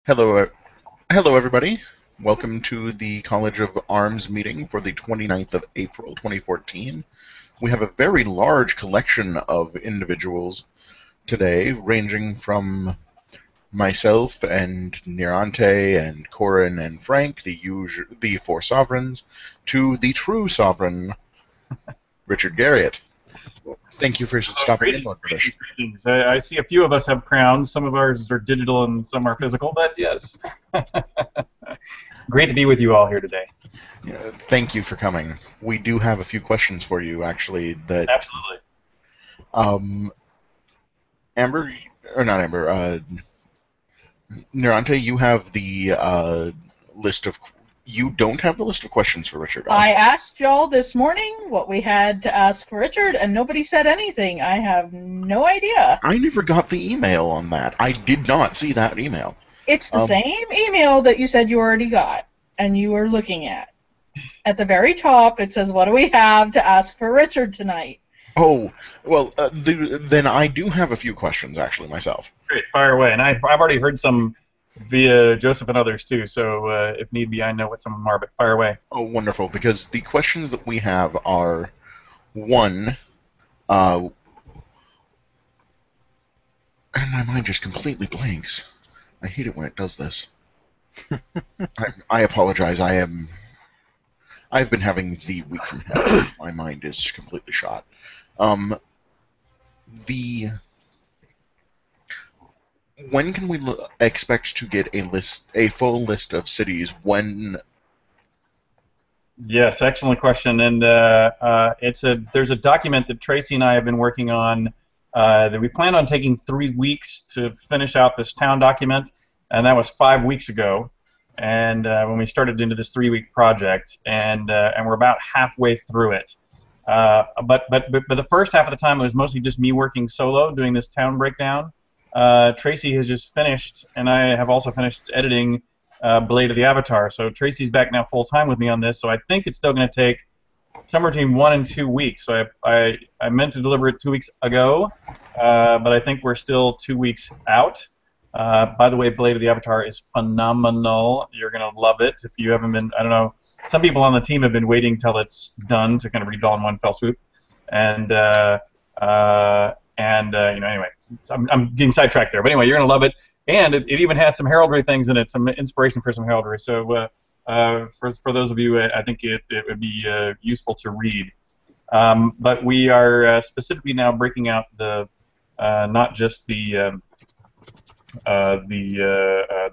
Hello, hello everybody. Welcome to the College of Arms meeting for the 29th of April 2014. We have a very large collection of individuals today, ranging from myself and Nirante and Corin and Frank, the four sovereigns, to the true sovereign, Richard Garriott. Thank you for stopping in, Lord British. Greetings. I see a few of us have crowns. Some of ours are digital and some are physical, but yes. Great to be with you all here today. Thank you for coming. We do have a few questions for you, actually. Absolutely. Amber, or not Amber, Nirante, you have the list of... You don't have the list of questions for Richard. I asked y'all this morning what we had to ask for Richard, and nobody said anything. I have no idea. I never got the email on that. I did not see that email. It's the same email that you said you already got, and you were looking at. At the very top, it says, what do we have to ask for Richard tonight? Oh, well, then I do have a few questions, actually, myself. Great, fire away. And I've already heard some via Joseph and others, too, so if need be, I know what some of them are, but fire away. Oh, wonderful, because the questions that we have are, one, and my mind just completely blanks. I hate it when it does this. I apologize, I've been having the week from hell. My mind is completely shot. When can we expect to get a full list of cities? When? Yes, excellent question. And there's a document that Tracy and I have been working on that we plan on taking 3 weeks to finish out this town document, and that was 5 weeks ago. And when we started into this 3-week project, and we're about halfway through it. But the first half of the time it was mostly just me working solo, doing this town breakdown. Tracy has just finished, and I have also finished editing Blade of the Avatar. So Tracy's back now full time with me on this. So I think it's still going to take somewhere between 1 and 2 weeks. So I meant to deliver it 2 weeks ago, but I think we're still 2 weeks out. By the way, Blade of the Avatar is phenomenal. You're going to love it. If you haven't been, I don't know, some people on the team have been waiting till it's done to kind of read it all in one fell swoop. And anyway, I'm getting sidetracked there. But anyway, you're going to love it. And it even has some heraldry things in it, some inspiration for some heraldry. So for those of you, I think it would be useful to read. But we are specifically now breaking out the not just the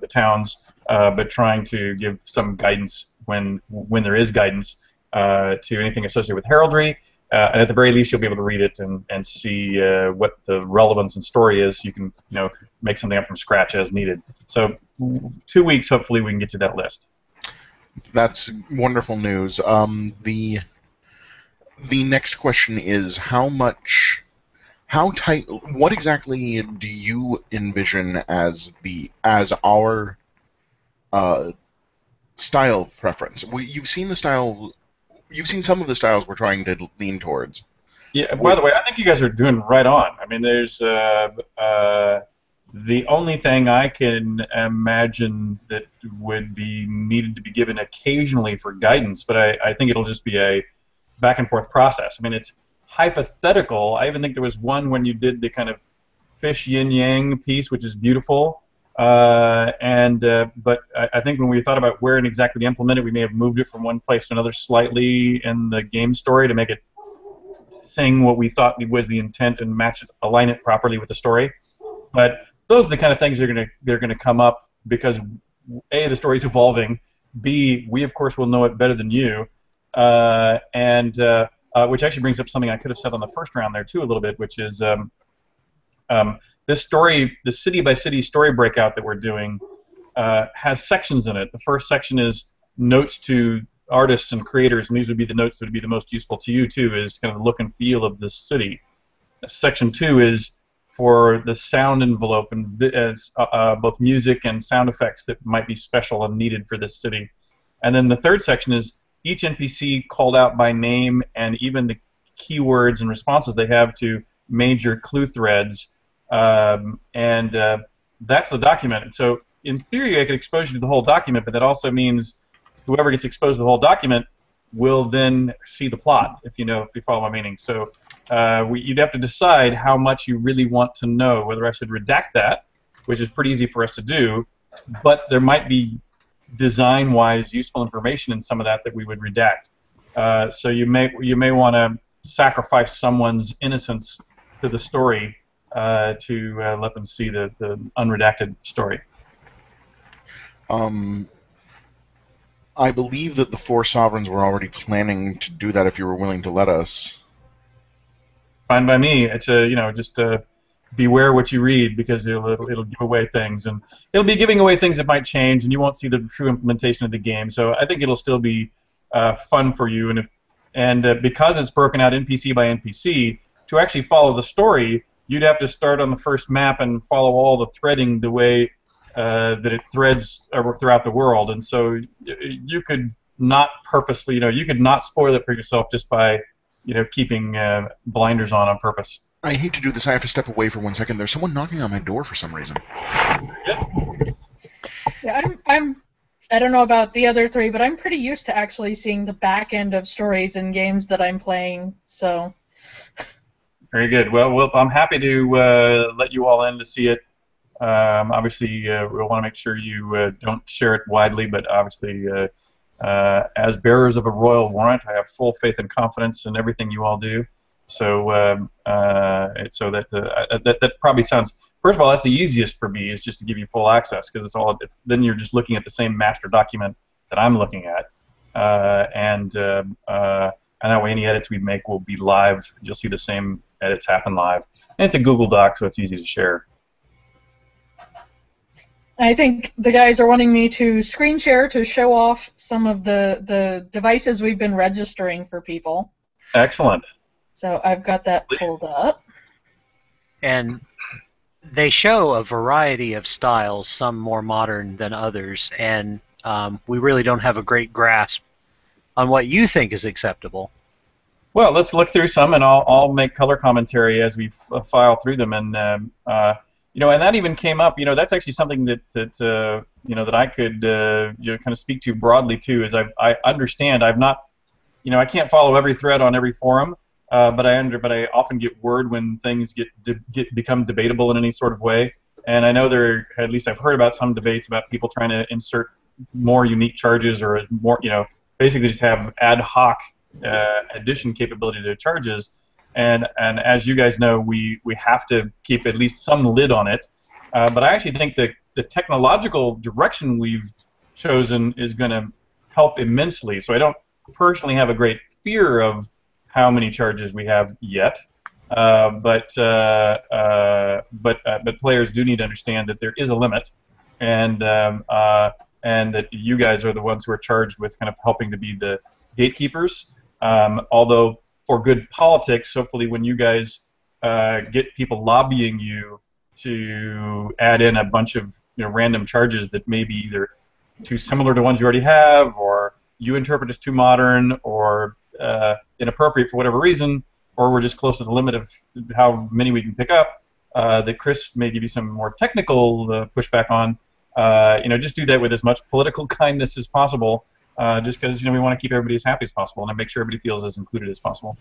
towns, but trying to give some guidance when there is guidance to anything associated with heraldry. And at the very least, you'll be able to read it and see what the relevance and story is. You can make something up from scratch as needed. So 2 weeks, hopefully, we can get to that list. That's wonderful news. The next question is what exactly do you envision as our style preference? You've seen the style. You've seen some of the styles we're trying to lean towards. Yeah. By the way, I think you guys are doing right on. I mean, there's the only thing I can imagine that would be needed to be given occasionally for guidance, but I think it'll just be a back and forth process. I mean, it's hypothetical. I even think there was one when you did the kind of fish yin yang piece, which is beautiful. But I think when we thought about where and exactly to implement it, we may have moved it from one place to another slightly in the game story to make it sing what we thought was the intent and align it properly with the story. But those are the kind of things they're gonna come up because A, the story's evolving, B, we of course will know it better than you, which actually brings up something I could have said on the first round there too a little bit, which is this story, the city-by-city story breakout that we're doing, has sections in it. The first section is notes to artists and creators, and these would be the notes that would be the most useful to you, too, is kind of the look and feel of this city. Section 2 is for the sound envelope, and both music and sound effects that might be special and needed for this city. And then the third section is each NPC called out by name and even the keywords and responses they have to major clue threads. That's the document. And so in theory, I could expose you to the whole document, but that also means whoever gets exposed to the whole document will then see the plot, if you follow my meaning. So you'd have to decide how much you really want to know, whether I should redact that, which is pretty easy for us to do, but there might be design-wise useful information in some of that we would redact. So you may want to sacrifice someone's innocence to the story to let them see the unredacted story. I believe that the four sovereigns were already planning to do that if you were willing to let us. Fine by me. It's just beware what you read, because it'll give away things, and it'll be giving away things that might change, and you won't see the true implementation of the game. So I think it'll still be fun for you, and because it's broken out NPC by NPC, to actually follow the story, you'd have to start on the first map and follow all the threading the way that it threads throughout the world, and so you could not purposely, you could not spoil it for yourself just by, keeping blinders on purpose. I hate to do this. I have to step away for 1 second. There's someone knocking on my door for some reason. Yeah, I don't know about the other three, but I'm pretty used to actually seeing the back end of stories in games that I'm playing. So. Very good. Well, I'm happy to let you all in to see it. Obviously, we'll want to make sure you don't share it widely, but obviously, as bearers of a royal warrant, I have full faith and confidence in everything you all do. So, that probably sounds. First of all, that's the easiest for me, is just to give you full access, because it's all. Then you're just looking at the same master document that I'm looking at, and that way, any edits we make will be live. You'll see the same edits happen live, and it's a Google Doc, so it's easy to share. I think the guys are wanting me to screen share to show off some of the devices we've been registering for people. Excellent. So I've got that pulled up. And they show a variety of styles, some more modern than others, and we really don't have a great grasp on what you think is acceptable. Well, let's look through some, and I'll make color commentary as we file through them, and and that even came up. That's actually something that I could kind of speak to broadly too. Is I understand I've not, I can't follow every thread on every forum, but I often get word when things become debatable in any sort of way, and I know at least I've heard about some debates about people trying to insert more unique charges, or more, basically just have ad hoc addition capability to charges. And as you guys know, we have to keep at least some lid on it. But I actually think that the technological direction we've chosen is going to help immensely. So I don't personally have a great fear of how many charges we have yet. But players do need to understand that there is a limit, and that you guys are the ones who are charged with kind of helping to be the gatekeepers. Although, for good politics, hopefully when you guys get people lobbying you to add in a bunch of random charges that may be either too similar to ones you already have, or you interpret as too modern, or inappropriate for whatever reason, or we're just close to the limit of how many we can pick up, that Chris may give you some more technical pushback on, just do that with as much political kindness as possible. Just because we want to keep everybody as happy as possible and make sure everybody feels as included as possible.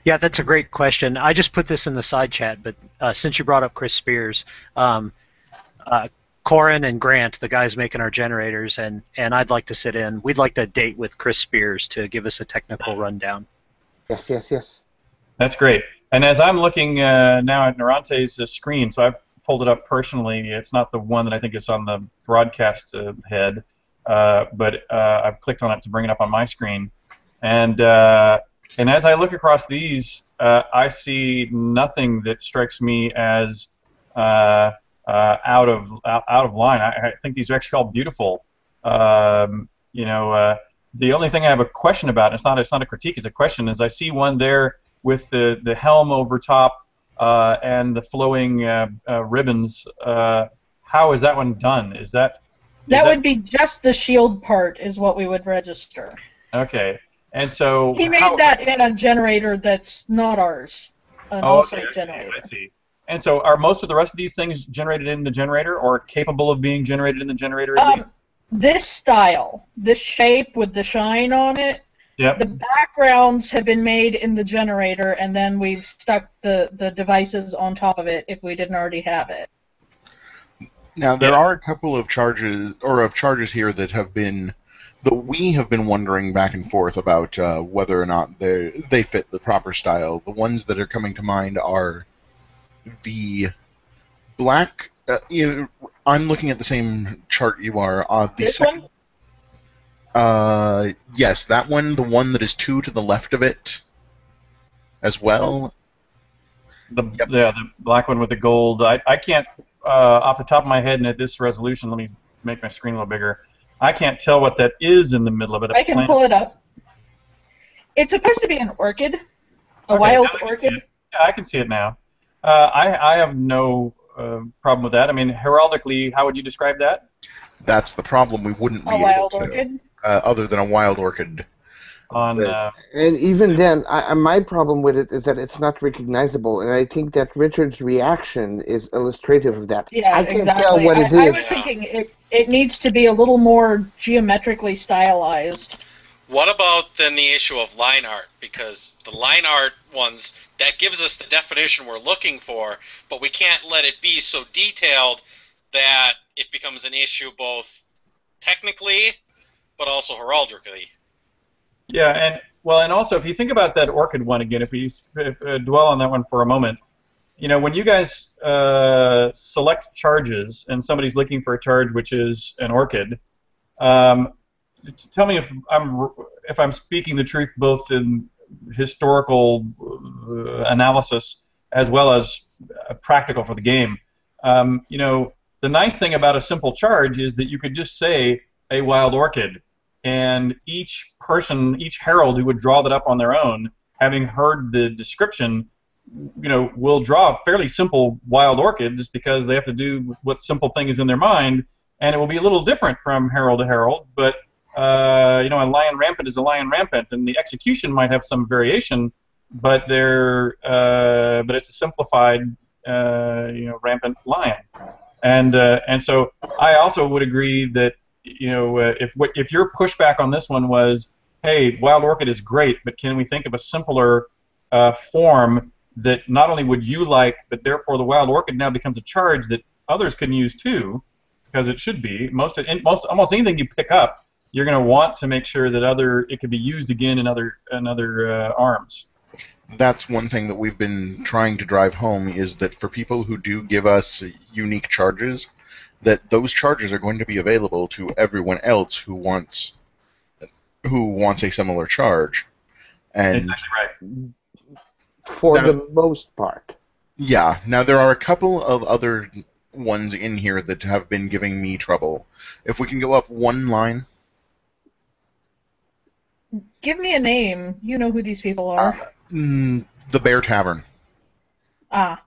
Yeah, that's a great question. I just put this in the side chat, but since you brought up Chris Spears, Corin and Grant, the guys making our generators, and I'd like to sit in. We'd like to date with Chris Spears to give us a technical rundown. Yes. That's great. And as I'm looking now at Narante's screen, so I've pulled it up personally. It's not the one that I think is on the broadcast head. But I've clicked on it to bring it up on my screen, and as I look across these, I see nothing that strikes me as out of line. I think these are actually all beautiful. The only thing I have a question about, it's not a critique, it's a question, is I see one there with the helm over top and the flowing ribbons. How is that one done? That would be just the shield part is what we would register. Okay. And so he made that in a generator that's not ours, an offsite generator. I see. And so, are most of the rest of these things generated in the generator, or capable of being generated in the generator at least? This style, this shape with the shine on it, Yep. the backgrounds have been made in the generator, and then we've stuck the devices on top of it if we didn't already have it. Now there are a couple of charges here that we have been wondering back and forth about whether or not they fit the proper style. The ones that are coming to mind are the black. I'm looking at the same chart you are. This one? Yes, that one. The one that is 2 to the left of it, as well. The black one with the gold. I can't, off the top of my head and at this resolution, let me make my screen a little bigger. I can't tell what that is in the middle of it. I can pull it up. It's supposed to be an orchid, a wild orchid. Yeah, I can see it now. I have no problem with that. I mean, heraldically, how would you describe that? That's the problem. We wouldn't be a wild orchid. Other than a wild orchid. And even then, my problem with it is that it's not recognizable, and I think that Richard's reaction is illustrative of that. Yeah, I can't exactly. tell what it is. I was thinking it needs to be a little more geometrically stylized. What about then the issue of line art? Because the line art ones, that gives us the definition we're looking for, but we can't let it be so detailed that it becomes an issue both technically but also heraldically. Yeah, and also if you think about that orchid one again, if we dwell on that one for a moment, when you guys select charges and somebody's looking for a charge which is an orchid, tell me if I'm speaking the truth both in historical analysis as well as practical for the game. The nice thing about a simple charge is that you could just say a wild orchid, and each herald who would draw that up on their own, having heard the description, will draw a fairly simple wild orchid just because they have to do what simple thing is in their mind, and it will be a little different from herald to herald, but a lion rampant is a lion rampant, and the execution might have some variation, but it's a simplified rampant lion, and so I also would agree that if your pushback on this one was, hey, wild orchid is great, but can we think of a simpler form that not only would you like, but therefore the wild orchid now becomes a charge that others can use too, because it should be. Almost anything you pick up, you're going to want to make sure that it could be used again in other arms. That's one thing that we've been trying to drive home, is that for people who do give us unique charges, that those charges are going to be available to everyone else who wants a similar charge. And exactly right. For the most part. Yeah. Now there are a couple of other ones in here that have been giving me trouble. If we can go up one line. Give me a name. You know who these people are. The Bear Tavern. Now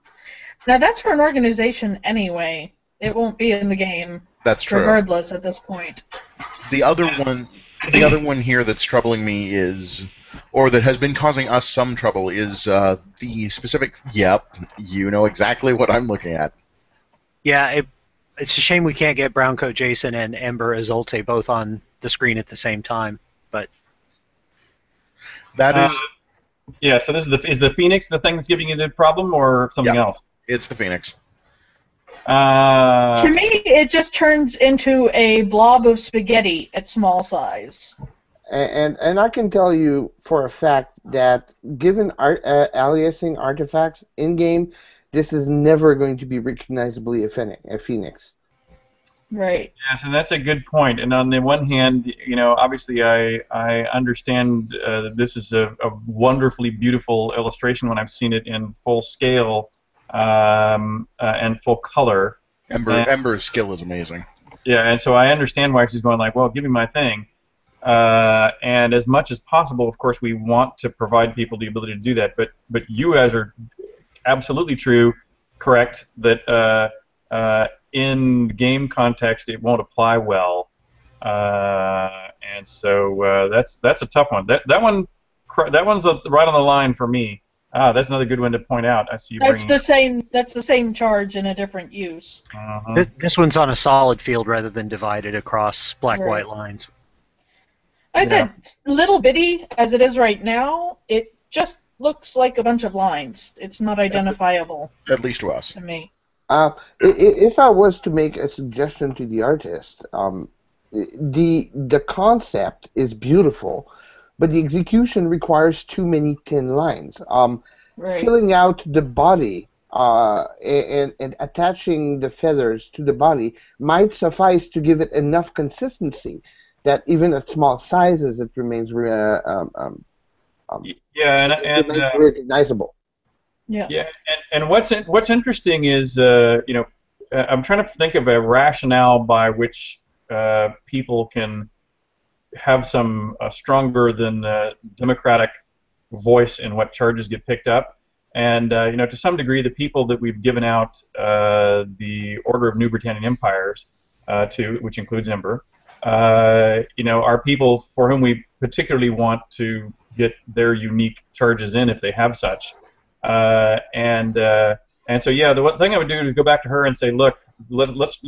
that's for an organization anyway. It won't be in the game. That's true. Regardless at this point. The other one here that's troubling me or that has been causing us some trouble, is the specific. Yep, you know exactly what I'm looking at. Yeah, it's a shame we can't get Browncoat Jason and Ember Azolte both on the screen at the same time, but that is. Yeah, so is the Phoenix the thing that's giving you the problem, or something else? It's the Phoenix. To me, it just turns into a blob of spaghetti at small size. And I can tell you for a fact that given aliasing artifacts in game, this is never going to be recognizably a Phoenix. Right. Yes, and that's a good point. And on the one hand, obviously I understand that this is a wonderfully beautiful illustration when I've seen it in full scale and full color. Ember's skill is amazing. Yeah, and so I understand why she's going like, well, give me my thing. And as much as possible, of course, we want to provide people the ability to do that. But you guys are absolutely correct that in game context it won't apply well, and so that's a tough one. That one's right on the line for me. Ah, that's another good one to point out. I see you That's bringing. the same. That's the same charge in a different use. This one's on a solid field rather than divided across black-white Right. lines. I Yeah. said little bitty as it is right now. It just looks like a bunch of lines. It's not identifiable At least to us. to me. If I was to make a suggestion to the artist, the concept is beautiful, but the execution requires too many thin lines. Right. Filling out the body and attaching the feathers to the body might suffice to give it enough consistency that even at small sizes it remains Yeah, recognizable. Yeah. Yeah, and what's interesting is I'm trying to think of a rationale by which people can have some stronger than democratic voice in what charges get picked up, and to some degree the people that we've given out the Order of New Britannian Empires to, which includes Ember, are people for whom we particularly want to get their unique charges in if they have such. And so yeah, the one thing I would do is go back to her and say, look, let's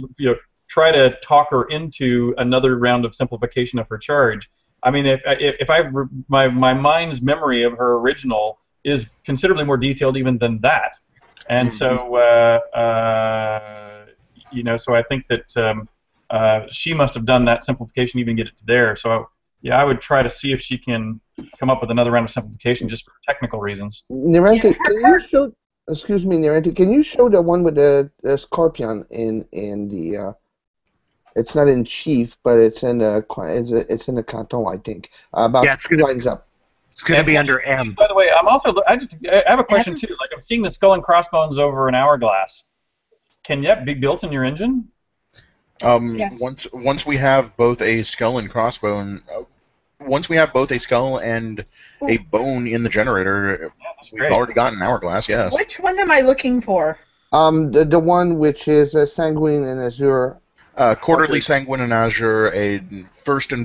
try to talk her into another round of simplification of her charge. I mean, my mind's memory of her original is considerably more detailed even than that, and so so I think that she must have done that simplification to even get it to there. So yeah, I would try to see if she can come up with another round of simplification just for technical reasons. Nerente, Yeah. can you show? Excuse me, Nerente, can you show the one with the scorpion in the? It's not in chief, but it's in the canton, I think. About Yeah, it's 2 lines up. It's going to be under M. By the way, I have a question too. Like, I'm seeing the skull and crossbones over an hourglass. Can that be built in your engine? Yes. Once we have both a skull and crossbone, once we have both a skull and a bone in the generator, That's we've great. already got an hourglass. Yes. Which one am I looking for? The one which is sanguine and azure. Quarterly sanguine and azure, a first a.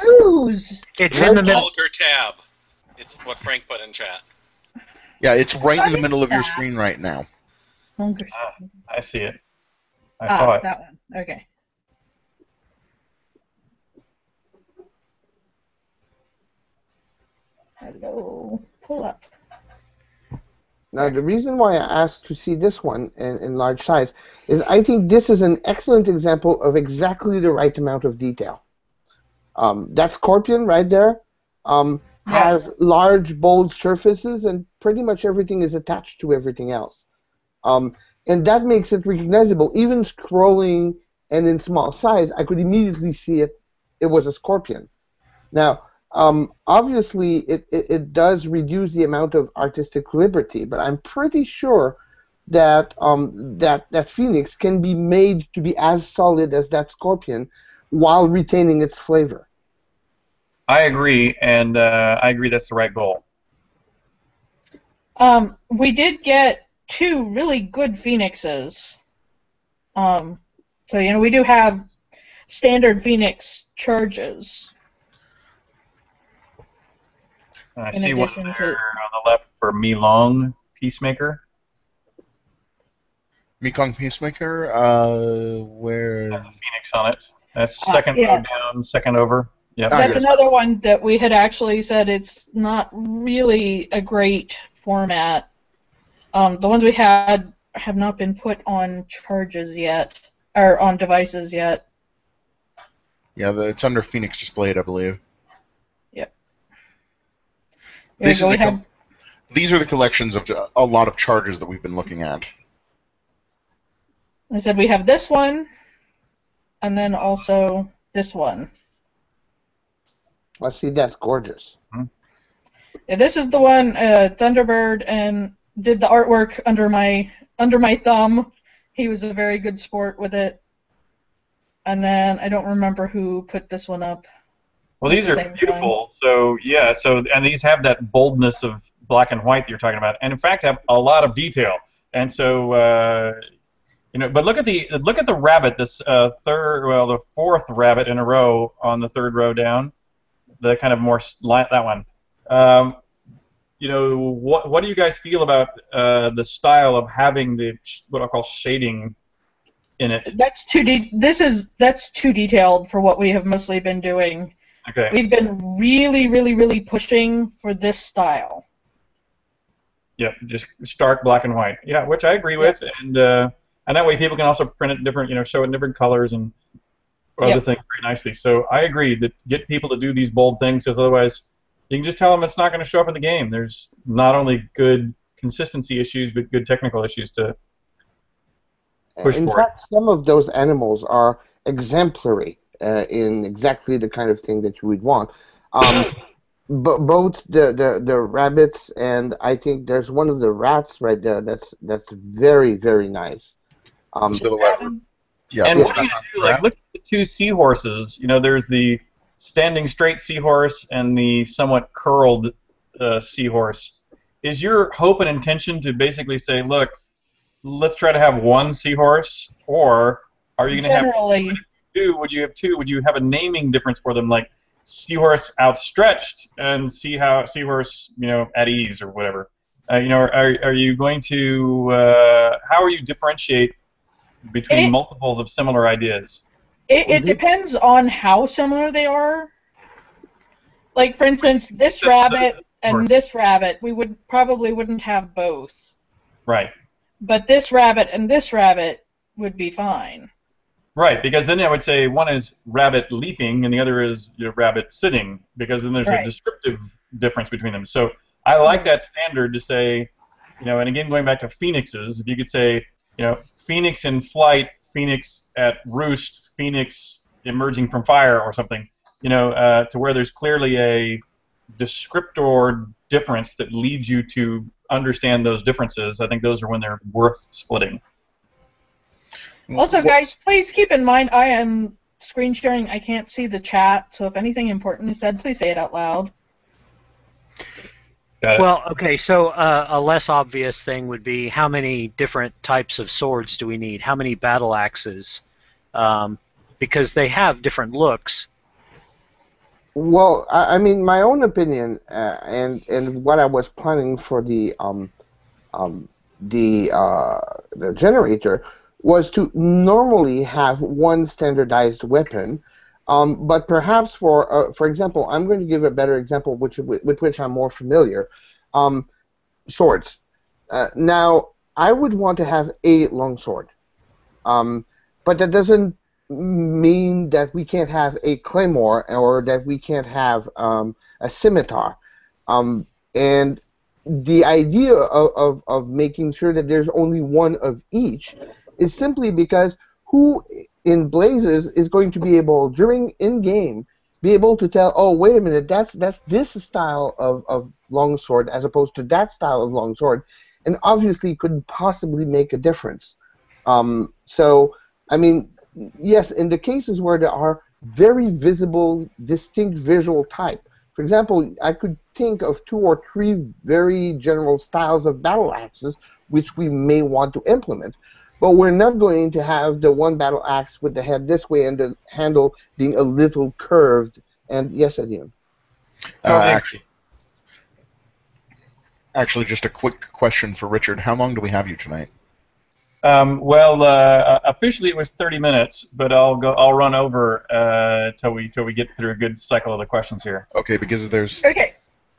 Whose? It's in the middle. Alter tab. It's what Frank put in chat. Yeah, it's right in the What middle is of your that? screen right now. I see it. I saw it. That one. Okay. Hello. Pull up. Now, the reason why I asked to see this one in large size is I think this is an excellent example of exactly the right amount of detail. That scorpion right there has large, bold surfaces, and pretty much everything is attached to everything else. And that makes it recognizable. Even scrolling and in small size, I could immediately see it was a scorpion. Now, obviously, it does reduce the amount of artistic liberty, but I'm pretty sure that that phoenix can be made to be as solid as that scorpion while retaining its flavor. I agree, and I agree that's the right goal. We did get 2 really good phoenixes. So we do have standard phoenix charges. I In see one addition there to- on the left for Milong Peacemaker. Mekong Peacemaker, where? Has a phoenix on it. That's second row down, second over. Yeah. That's yes. another one that we had actually said it's not really a great format. The ones we had have not been put on charges yet, or on devices yet. Yeah, it's under Phoenix Displayed, I believe. Yep. These So are we the have, these are the collections of a lot of charges that we've been looking at. I said we have this one, and then also this one. Let's see, that's gorgeous. Yeah, this is the one Thunderbird and did the artwork under my thumb. He was a very good sport with it. And then I don't remember who put this one up. Well, at these the are same beautiful. So yeah, and these have that boldness of black and white that you're talking about, and in fact have a lot of detail. And so but look at the rabbit. This the 4th rabbit in a row on the 3rd row down. The kind of more that one. what do you guys feel about the style of having what I call shading in it? That's too detailed for what we have mostly been doing. Okay. We've been really, really, really pushing for this style. Yeah, just stark black and white. Yeah, which I agree with, and that way people can also print it different, show it in different colors and other things very nicely. So I agree that get people to do these bold things, because otherwise you can just tell them it's not going to show up in the game. There's not only good consistency issues, but good technical issues to push in for. fact, some of those animals are exemplary in exactly the kind of thing that you would want. Both the rabbits and I think there's one of the rats right there that's very, very nice. Silhouette. Yeah. And what are you gonna do? Like, look at the two seahorses. There's the standing straight seahorse and the somewhat curled seahorse. Is your hope and intention to basically say, look, let's try to have one seahorse, or are you going to have two? Would you have two? Would you have a naming difference for them, like seahorse outstretched and seahorse, at ease or whatever? Are you going to? How are you differentiate between multiples of similar ideas? It depends on how similar they are. Like, for instance, this rabbit and this rabbit, we probably wouldn't have both. Right. But this rabbit and this rabbit would be fine. Right, because then I would say one is rabbit leaping and the other is rabbit sitting, because then there's a descriptive difference between them. So I like that standard to say, and again going back to phoenixes, if you could say, phoenix in flight, phoenix at roost, phoenix emerging from fire or something, to where there's clearly a descriptor difference that leads you to understand those differences. I think those are when they're worth splitting. Also, guys, please keep in mind I am screen sharing. I can't see the chat, so if anything important is said, please say it out loud. Got it. Well, okay, so a less obvious thing would be how many different types of swords do we need? How many battle axes? Because they have different looks. Well, I mean, my own opinion, and what I was planning for the generator was to normally have one standardized weapon, but perhaps for example, I'm going to give a better example with which I'm more familiar. Swords. Now, I would want to have a longsword, but that doesn't mean that we can't have a claymore or that we can't have a scimitar. And the idea of making sure that there's only one of each is simply because who in Blazes is going to be able, during in-game, be able to tell, oh, wait a minute, that's this style of longsword as opposed to that style of longsword, and obviously couldn't possibly make a difference. So, I mean, yes, in the cases where there are very visible, distinct visual type, for example, I could think of 2 or 3 very general styles of battle axes which we may want to implement. But we're not going to have the one battle axe with the head this way and the handle being a little curved. And yes, Adium. Actually, just a quick question for Richard. How long do we have you tonight? Officially it was 30 minutes, but I'll run over till we get through a good cycle of the questions here. Okay, because there's. Okay,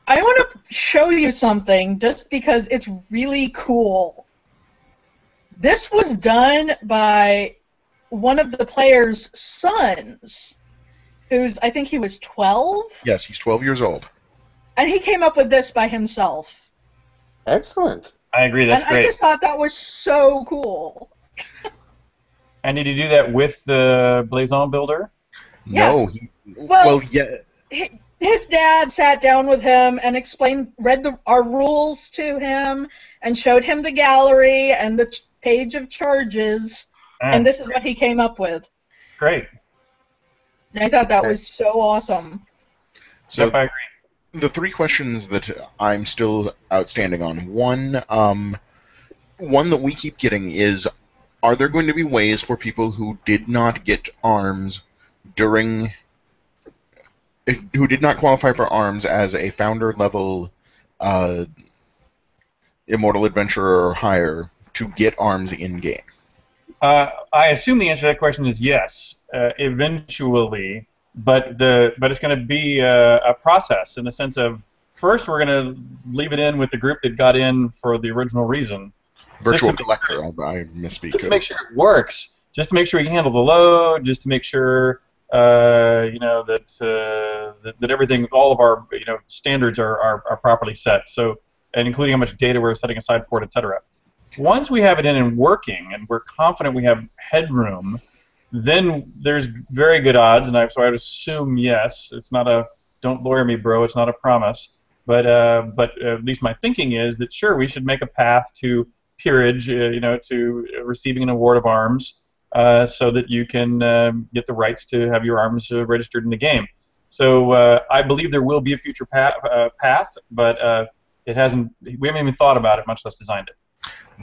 I want to show you something just because it's really cool. This was done by one of the player's sons, I think he was 12. Yes, he's 12 years old. And he came up with this by himself. Excellent. I agree, that's great. I just thought that was so cool. And did he do that with the Blazon builder? No. Yeah. His dad sat down with him and read our rules to him and showed him the gallery and the page of charges, and this is what he came up with. Great. And I thought that was so awesome. So yep, I agree. The 3 questions that I'm still outstanding on. One that we keep getting is, are there going to be ways for people who did not get arms who did not qualify for arms as a founder level uh, Immortal Adventurer or higher to get arms in game? I assume the answer to that question is yes, eventually, but it's going to be a process in the sense of first we're going to leave it in with the group that got in for the original reason. Virtual collector, I misspeak. Just to make sure it works, just to make sure we can handle the load, just to make sure that everything, all of our standards are properly set. So, and including how much data we're setting aside for it, etc. Once we have it in and working, and we're confident we have headroom, then there's very good odds, and so I would assume yes. It's not a don't lawyer me, bro. It's not a promise, but at least my thinking is that sure we should make a path to peerage, to receiving an award of arms, so that you can get the rights to have your arms registered in the game. So I believe there will be a future path, but it hasn't. We haven't even thought about it, much less designed it.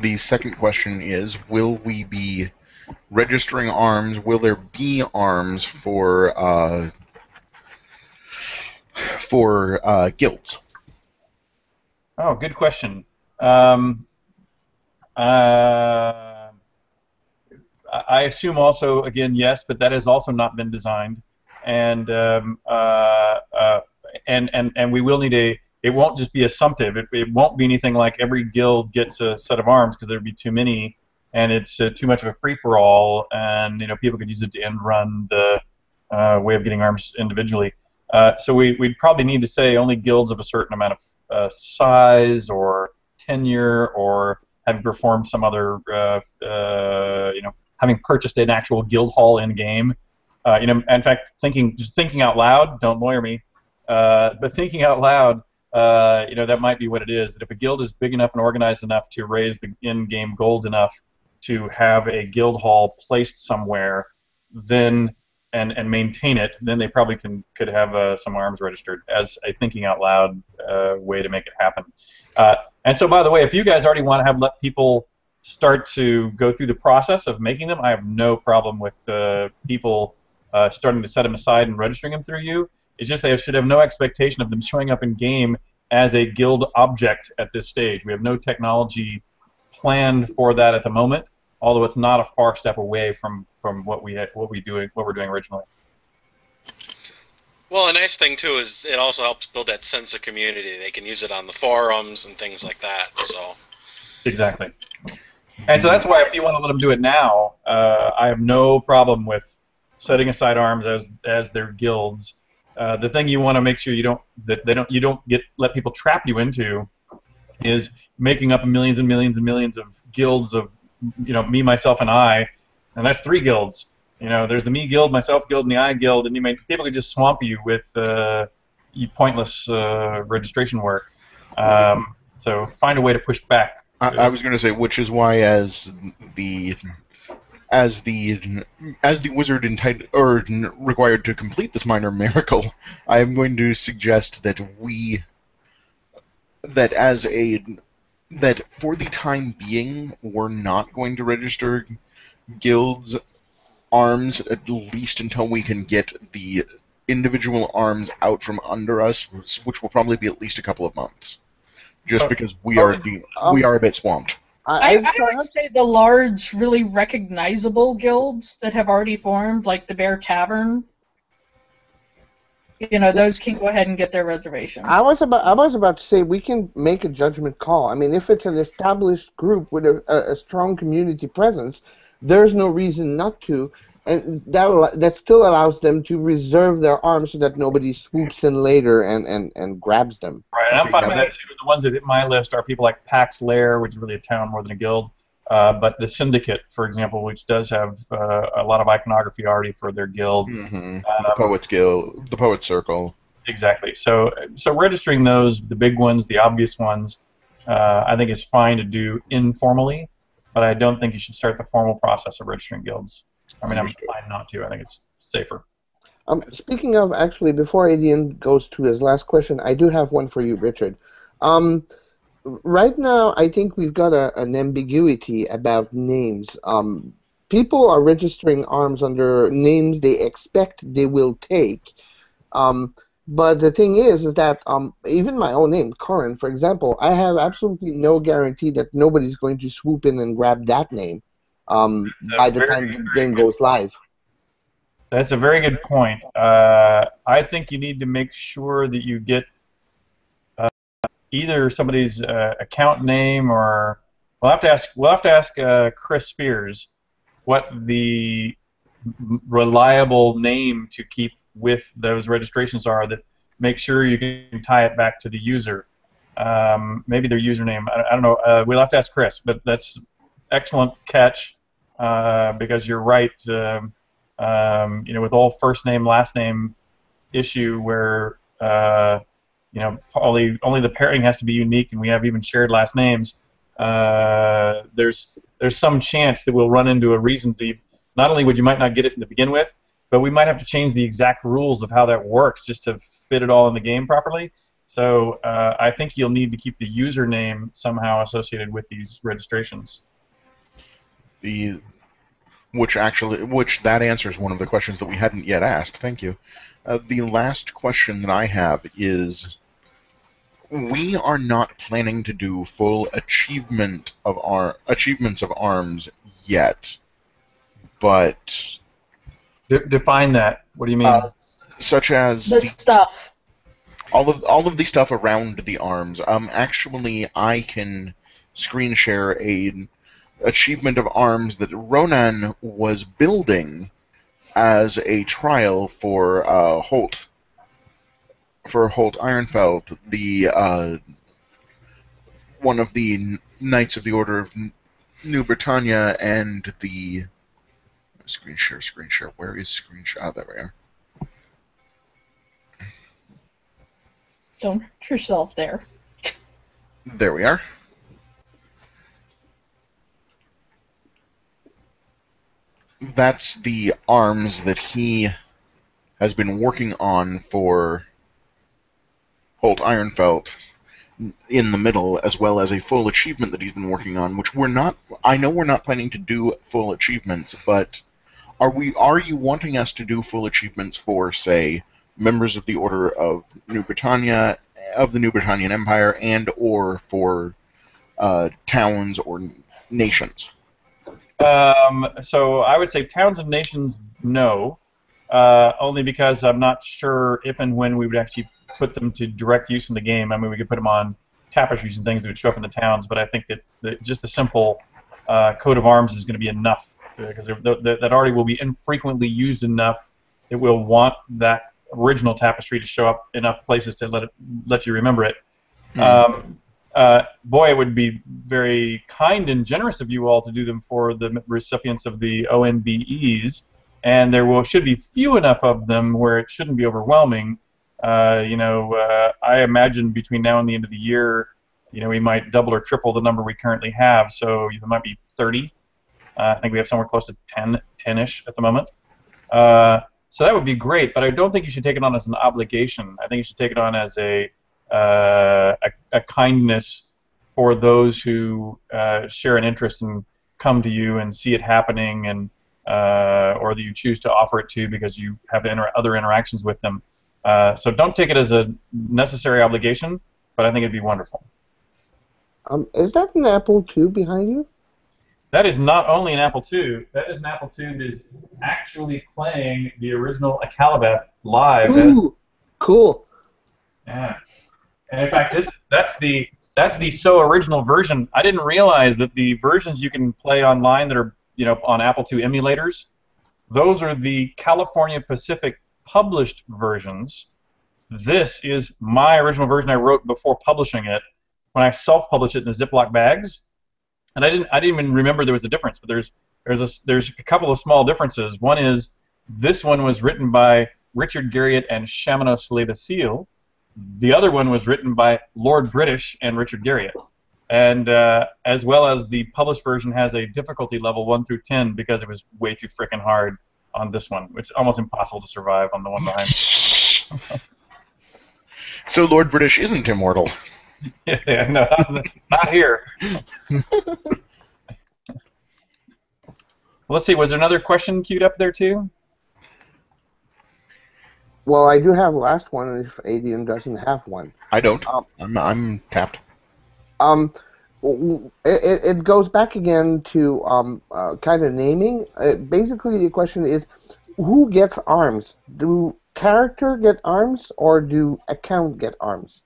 The second question is, will we be registering arms? Will there be arms for guilds? Oh, good question. I assume also, again, yes, but that has also not been designed, and we will need a. It won't just be assumptive. It won't be anything like every guild gets a set of arms, because there'd be too many, and it's too much of a free-for-all, and people could use it to end run the way of getting arms individually. So we'd probably need to say only guilds of a certain amount of size or tenure, or having performed some other, having purchased an actual guild hall in game. In fact, just thinking out loud. Don't lawyer me, but thinking out loud. That might be what it is. That if a guild is big enough and organized enough to raise the in-game gold enough to have a guild hall placed somewhere, then and maintain it, then they probably could have some arms registered as a thinking out loud way to make it happen. And so, by the way, if you guys already want to let people start to go through the process of making them, I have no problem with people starting to set them aside and registering them through you. It's just they should have no expectation of them showing up in game as a guild object at this stage. We have no technology planned for that at the moment, although it's not a far step away from what we're doing originally. Well, a nice thing too is it also helps build that sense of community. They can use it on the forums and things like that. So exactly. And so that's why if you want to let them do it now, I have no problem with setting aside arms as their guilds. The thing you want to make sure you don't let people trap you into is making up millions and millions and millions of guilds of me, myself, and I, and that's 3 guilds. There's the me guild, myself guild, and the I guild, and people could just swamp you with pointless registration work. So find a way to push back. I was going to say, which is why as the wizard required to complete this minor miracle, I am going to suggest that that for the time being, we're not going to register guilds arms, at least until we can get the individual arms out from under us, which will probably be at least a couple of months, just because we are a bit swamped. I would say the large, really recognizable guilds that have already formed, like the Bear Tavern, those can go ahead and get their reservation. I was about to say we can make a judgment call. I mean, if it's an established group with a strong community presence, there's no reason not to, and that still allows them to reserve their arms so that nobody swoops in later and grabs them. Right, and I'm fine with that too. The ones that hit my list are people like Pax Lair, which is really a town more than a guild, but the Syndicate, for example, which does have a lot of iconography already for their guild. Mm-hmm. The Poets Guild, the Poets Circle. Exactly. So registering those, the big ones, the obvious ones, I think is fine to do informally, but I don't think you should start the formal process of registering guilds. I mean, I'm fine not to. I think it's safer. Speaking of, actually, before Adian goes to his last question, I do have one for you, Richard. Right now, I think we've got an ambiguity about names. People are registering arms under names they expect they will take. But the thing is that even my own name, Corin, for example, I have absolutely no guarantee that nobody's going to swoop in and grab that name by the time the game goes live. That's a very good point. I think you need to make sure that you get either somebody's account name, or we'll have to ask. We'll have to ask Chris Spears what the reliable name to keep with those registrations are that make sure you can tie it back to the user. Maybe their username. I don't know. We'll have to ask Chris, but that's excellent catch because you're right. With all first name, last name issue where only the pairing has to be unique, and we have even shared last names. There's some chance that we'll run into a reason to. Not only would you might not get it to begin with, but we might have to change the exact rules of how that works just to fit it all in the game properly. So I think you'll need to keep the username somehow associated with these registrations. Which that answers one of the questions that we hadn't yet asked. Thank you. The last question that I have is, we are not planning to do full achievements of ARMS yet, but define that. What do you mean? Such as The stuff. all of the stuff around the ARMS. Actually, I can screen share a achievement of ARMS that Ronan was building as a trial for Holt. For Holt Ironfeld, the one of the Knights of the Order of New Britannia, and the screen share. Where is screen share? Oh, there we are. Don't hurt yourself there. There we are. That's the ARMS that he has been working on for Holt Ironfeld in the middle, as well as a full achievement that he's been working on, which I know we're not planning to do full achievements, but are you wanting us to do full achievements for, say, members of the Order of New Britannia, of the New Britannian Empire, and or for towns or nations? So I would say towns and nations, no. Only because I'm not sure if and when we would actually put them to direct use in the game. I mean, we could put them on tapestries and things that would show up in the towns, but I think that just the simple coat of arms is going to be enough, because that already will be infrequently used enough that we'll want that original tapestry to show up enough places to let you remember it. Boy, it would be very kind and generous of you all to do them for the recipients of the ONBEs. And there should be few enough of them where it shouldn't be overwhelming. I imagine between now and the end of the year, we might double or triple the number we currently have. So there might be 30. I think we have somewhere close to 10-ish at the moment. So that would be great, but I don't think you should take it on as an obligation. I think you should take it on as a kindness for those who share an interest and come to you and see it happening, and or that you choose to offer it to because you have other interactions with them. So don't take it as a necessary obligation, but I think it'd be wonderful. Is that an Apple II behind you? That is not only an Apple II. That is an Apple II that is actually playing the original Akalabeth live. Ooh, cool. Yeah. And in fact, that's the so original version. I didn't realize that the versions you can play online that are on Apple II emulators, those are the California Pacific published versions. This is my original version I wrote before publishing it, when I self-published it in the Ziploc bags, and I didn't even remember there was a difference. But there's a couple of small differences. One is this one was written by Richard Garriott and Chamanos Le-Basile. The other one was written by Lord British and Richard Garriott. And as well as the published version has a difficulty level 1 through 10 because it was way too frickin' hard on this one. It's almost impossible to survive on the one behind me. So Lord British isn't immortal. Yeah, no, not here. Let's see, was there another question queued up there too? Well, I do have last one if Adian doesn't have one. I don't. Um, I'm tapped. it goes back again to kind of naming. Basically, the question is, who gets arms? Do character get arms, or do account get arms?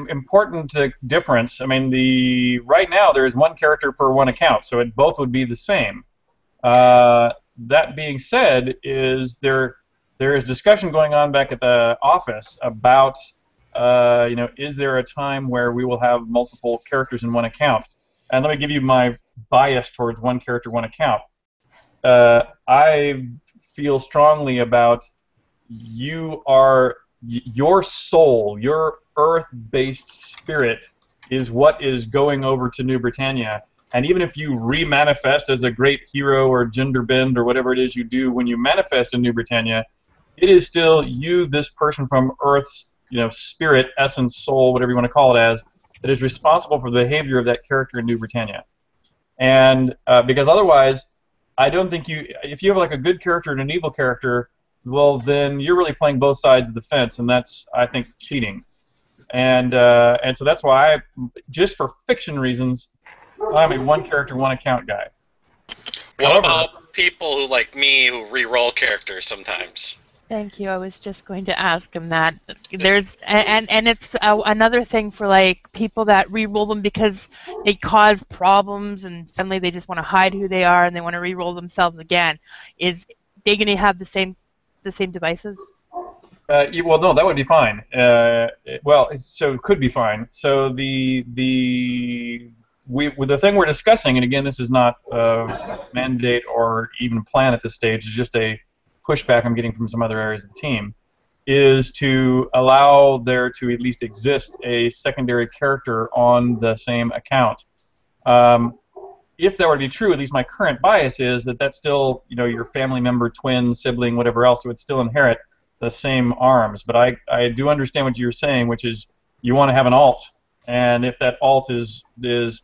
Important difference. I mean, right now there is one character per one account, so both would be the same. That being said, there is discussion going on back at the office about is there a time where we will have multiple characters in one account? And let me give you my bias towards one character, one account. I feel strongly about your soul, your earth-based spirit is what is going over to New Britannia. And even if you remanifest as a great hero or gender bend or whatever it is you do when you manifest in New Britannia, it is still you, this person from Earth's spirit, essence, soul, whatever you want to call it as, that is responsible for the behavior of that character in New Britannia. And because otherwise, I don't think if you have like a good character and an evil character, well, then you're really playing both sides of the fence, and that's, I think, cheating. And so that's why just for fiction reasons, I'm a one character, one account guy. What about people who, like me, who re-roll characters sometimes? Thank you. I was just going to ask him that. There's and it's another thing for like people that re-roll them because they cause problems and suddenly they just want to hide who they are and they want to re-roll themselves again. Is they going to have the same devices? Well, no, that would be fine. So it could be fine. So the thing we're discussing, and again, this is not a mandate or even plan at this stage, it's just a pushback I'm getting from some other areas of the team, is to allow there to at least exist a secondary character on the same account. If that were to be true, at least my current bias is that that's still, your family member, twin, sibling, whatever else, would still inherit the same arms. But I do understand what you're saying, which is you want to have an alt, and if that alt is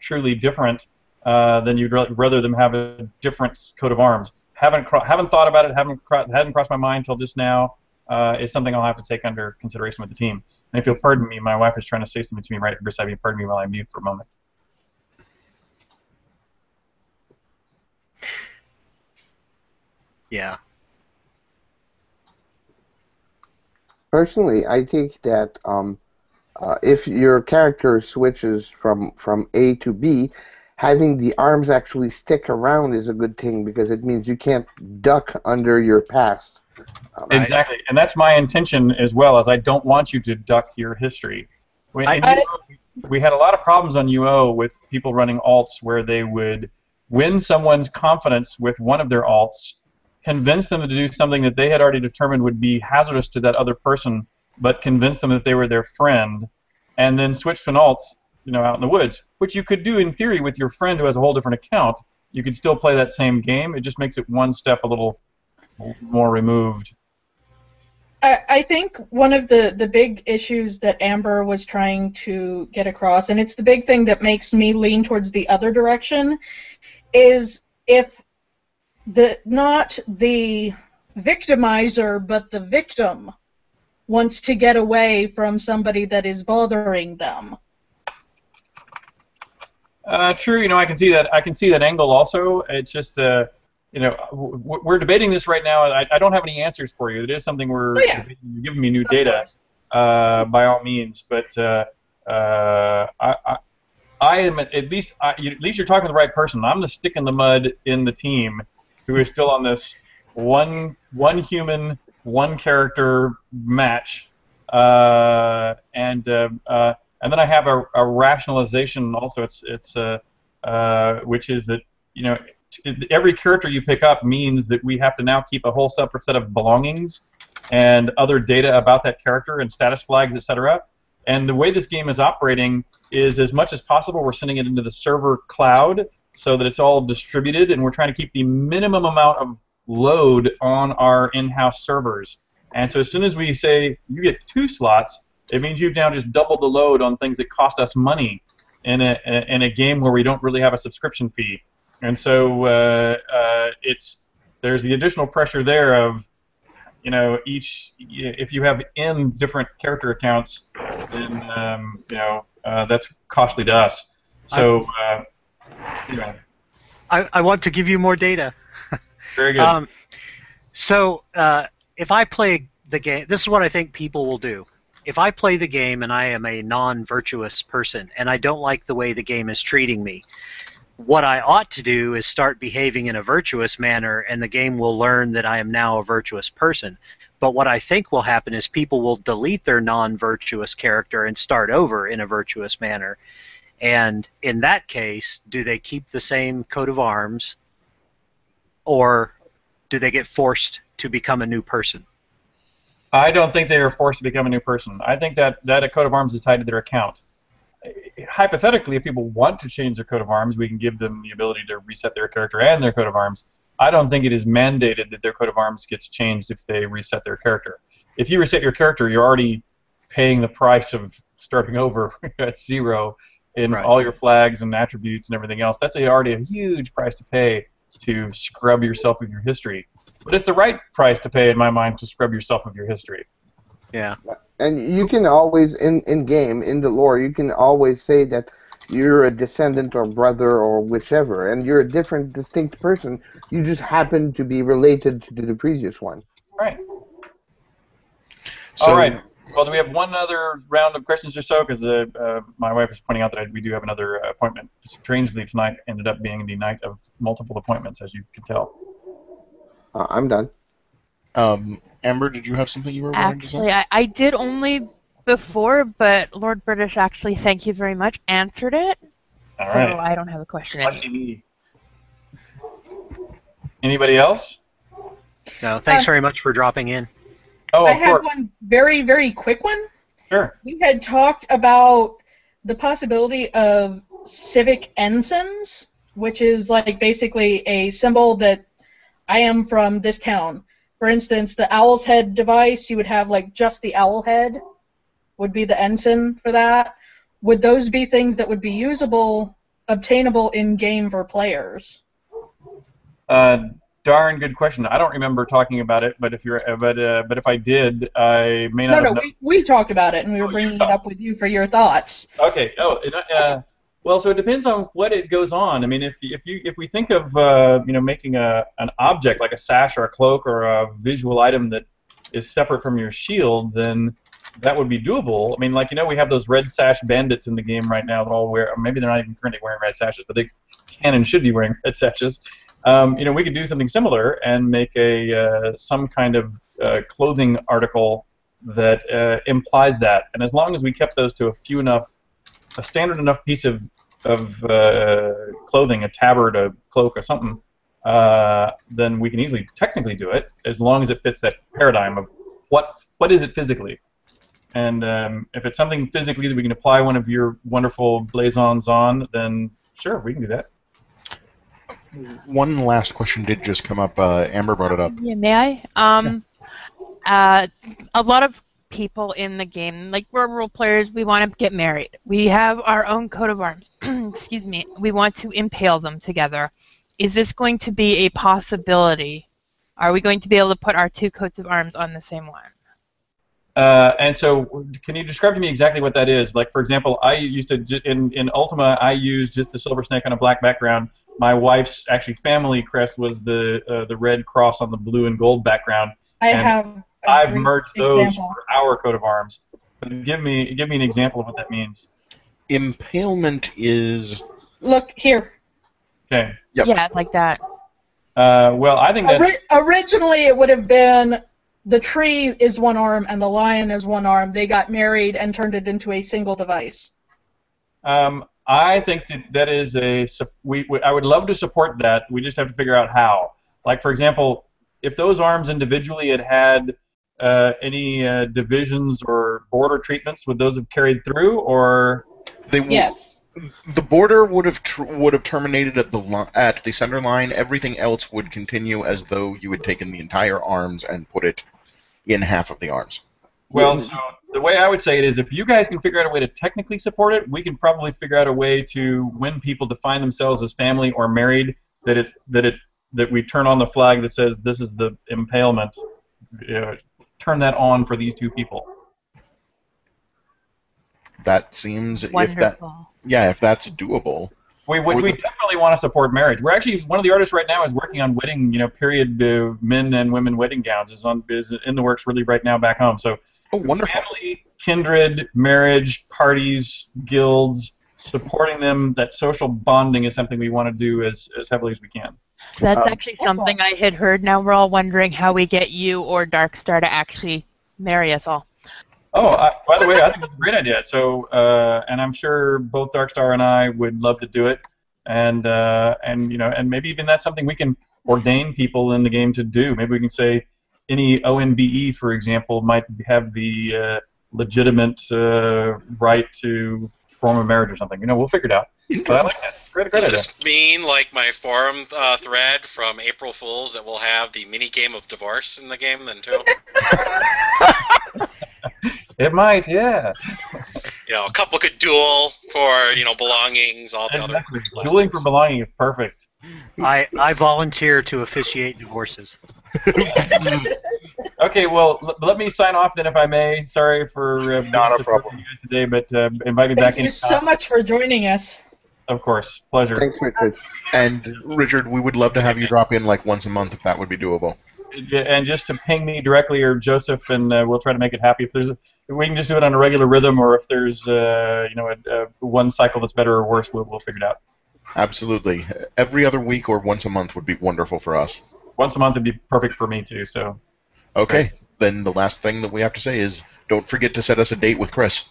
truly different, then you'd rather them have a different coat of arms. Haven't thought about it. Hadn't crossed my mind until just now. Is something I'll have to take under consideration with the team. And if you'll pardon me, my wife is trying to say something to me right beside me. Pardon me while I mute for a moment. Yeah. Personally, I think that if your character switches from A to B, having the arms actually stick around is a good thing because it means you can't duck under your past. Exactly, and that's my intention as well, as I don't want you to duck your history. We had a lot of problems on UO with people running alts where they would win someone's confidence with one of their alts, convince them to do something that they had already determined would be hazardous to that other person, but convince them that they were their friend, and then switch to an alt, out in the woods, which you could do in theory with your friend who has a whole different account. You could still play that same game. It just makes it one step a little more removed. I think one of the big issues that Amber was trying to get across, and it's the big thing that makes me lean towards the other direction, is if not the victimizer, but the victim wants to get away from somebody that is bothering them. True, I can see that. I can see that angle also. It's just, we're debating this right now. I don't have any answers for you. It is something we're debating. You're giving me new data, by all means. But I am at least you're talking to the right person. I'm the stick in the mud in the team who is still on this one human, one character match, and then I have a rationalization also. It's which is that every character you pick up means that we have to now keep a whole separate set of belongings and other data about that character and status flags, etc. And the way this game is operating is, as much as possible, we're sending it into the server cloud so that it's all distributed, and we're trying to keep the minimum amount of load on our in-house servers. And so as soon as we say you get 2 slots, it means you've now just doubled the load on things that cost us money in a game where we don't really have a subscription fee. And so there's the additional pressure there of, if you have n different character accounts, then that's costly to us. So I want to give you more data. Very good. So if I play the game, this is what I think people will do. If I play the game and I am a non-virtuous person and I don't like the way the game is treating me, what I ought to do is start behaving in a virtuous manner, and the game will learn that I am now a virtuous person. But what I think will happen is people will delete their non-virtuous character and start over in a virtuous manner. And in that case, do they keep the same coat of arms, or do they get forced to become a new person? I don't think they are forced to become a new person. I think that a coat of arms is tied to their account. Hypothetically, if people want to change their coat of arms, we can give them the ability to reset their character and their coat of arms. I don't think it is mandated that their coat of arms gets changed if they reset their character. If you reset your character, you're already paying the price of starting over at 0 in all your flags and attributes and everything else. That's already a huge price to pay to scrub yourself of your history. But it's the right price to pay, in my mind, to scrub yourself of your history. Yeah. And you can always, in game, in the lore, you can always say that you're a descendant or brother or whichever, and you're a different, distinct person. You just happen to be related to the previous one. Right. So, all right. Well, do we have one other round of questions or so? Because my wife is pointing out that we do have another appointment. Strangely, tonight ended up being the night of multiple appointments, as you can tell. I'm done. Amber, did you have something you were wanting to say? Actually, I did only before, but Lord British actually, thank you very much, answered it. All so right. I don't have a question anymore. Anybody else? No, thanks very much for dropping in. Oh, I of had course. one very, very quick one. Sure. We had talked about the possibility of civic ensigns, which is like basically a symbol that I am from this town. For instance, the owl's head device, you would have like just the owl head would be the ensign for that. Would those be things that would be usable, obtainable in game for players? Darn good question. I don't remember talking about it, but if I did, I may not. No, we talked about it, and we were bringing it up with you for your thoughts. Okay. Well, so it depends on what it goes on. I mean, if we think of making an object like a sash or a cloak or a visual item that is separate from your shield, then that would be doable. I mean, we have those red sash bandits in the game right now that all wear. Maybe they're not even currently wearing red sashes, but they can and should be wearing red sashes. We could do something similar and make some kind of clothing article that implies that. And as long as we kept those to a standard enough piece of clothing, a tabard, a cloak, or something, then we can easily technically do it, as long as it fits that paradigm of what is it physically. And if it's something physically that we can apply one of your wonderful blazons on, then sure, we can do that. One last question did just come up. Amber brought it up. Yeah, may I? A lot of people in the game, like we're role players, we want to get married. We have our own coat of arms. Excuse me. We want to impale them together. Is this going to be a possibility? Are we going to be able to put our two coats of arms on the same one? And so, can you describe to me exactly what that is? Like, for example, I used to in Ultima, I used just the silver snake on a black background. My wife's family crest was the red cross on the blue and gold background. I've merged those for our coat of arms. But give me an example of what that means. Impalement is. Look here. Okay. Yep. Yeah, like that. Well, I think that originally it would have been the tree is one arm and the lion is one arm. They got married and turned it into a single device. I think that is I would love to support that. We just have to figure out how. Like, for example, if those arms individually had any divisions or border treatments, would those have carried through, or? Yes. The border would have terminated at the center line. Everything else would continue as though you had taken the entire arms and put it in half of the arms. Well, so the way I would say it is, if you guys can figure out a way to technically support it, we can probably figure out a way to, when people define themselves as family or married, that it that we turn on the flag that says this is the impalement. Turn that on for these two people. That seems Wonderful. if that's doable. We definitely want to support marriage. We're actually, one of the artists right now is working on wedding, period men and women wedding gowns is in the works really right now back home. So wonderful. Family, kindred, marriage, parties, guilds, supporting them, that social bonding is something we want to do as heavily as we can. That's actually something I had heard. Now we're all wondering how we get you or Darkstar to actually marry us all. Oh, by the way, I think it's a great idea. So, and I'm sure both Darkstar and I would love to do it, and maybe even that's something we can ordain people in the game to do. Maybe we can say any ONBE, for example, might have the legitimate right to form a marriage or something. We'll figure it out. But I like that. Great Does idea. this mean, like my forum thread from April Fools, that we'll have the mini game of divorce in the game then too? It might, yeah. A couple could duel for belongings, all the Exactly. other. Dueling for belonging is perfect. I volunteer to officiate divorces. Okay, well, let me sign off then, if I may. Sorry for Not a problem. you guys today, but invite me back in. Thank you so much for joining us. Of course, pleasure. Thanks, Richard. And Richard, we would love to have you drop in like once a month if that would be doable. And just to ping me directly or Joseph, and we'll try to make it happy. If we can just do it on a regular rhythm, or if there's one cycle that's better or worse, we'll figure it out. Absolutely. Every other week or once a month would be wonderful for us. Once a month would be perfect for me too. So. Okay. Then the last thing that we have to say is, don't forget to set us a date with Chris.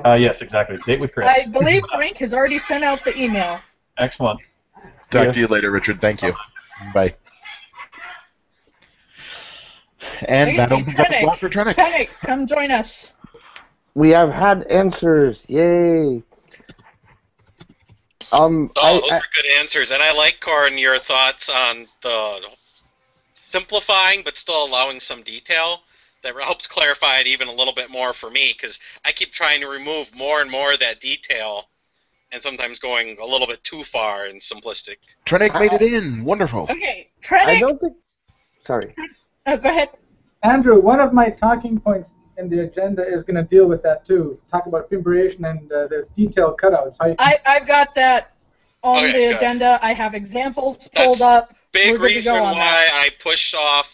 Yes, exactly. Date with Chris. I believe Frank has already sent out the email. Excellent. Talk to you later, Richard. Thank you. Bye. And that opens up the slot for Trenick. Trenick, come join us. We have had answers. Yay. Those are good answers, and I like, Corin, your thoughts on the simplifying but still allowing some detail. That helps clarify it even a little bit more for me, because I keep trying to remove more and more of that detail, and sometimes going a little bit too far and simplistic. Trenick made it in. Wonderful. Okay, Trenick. I don't think... Sorry. Oh, go ahead. Andrew, one of my talking points in the agenda is going to deal with that too. Talk about fimbration and the detailed cutouts. I've got that on Okay, the good. agenda. I have examples pulled up. Big We're good to reason go on why that. I pushed off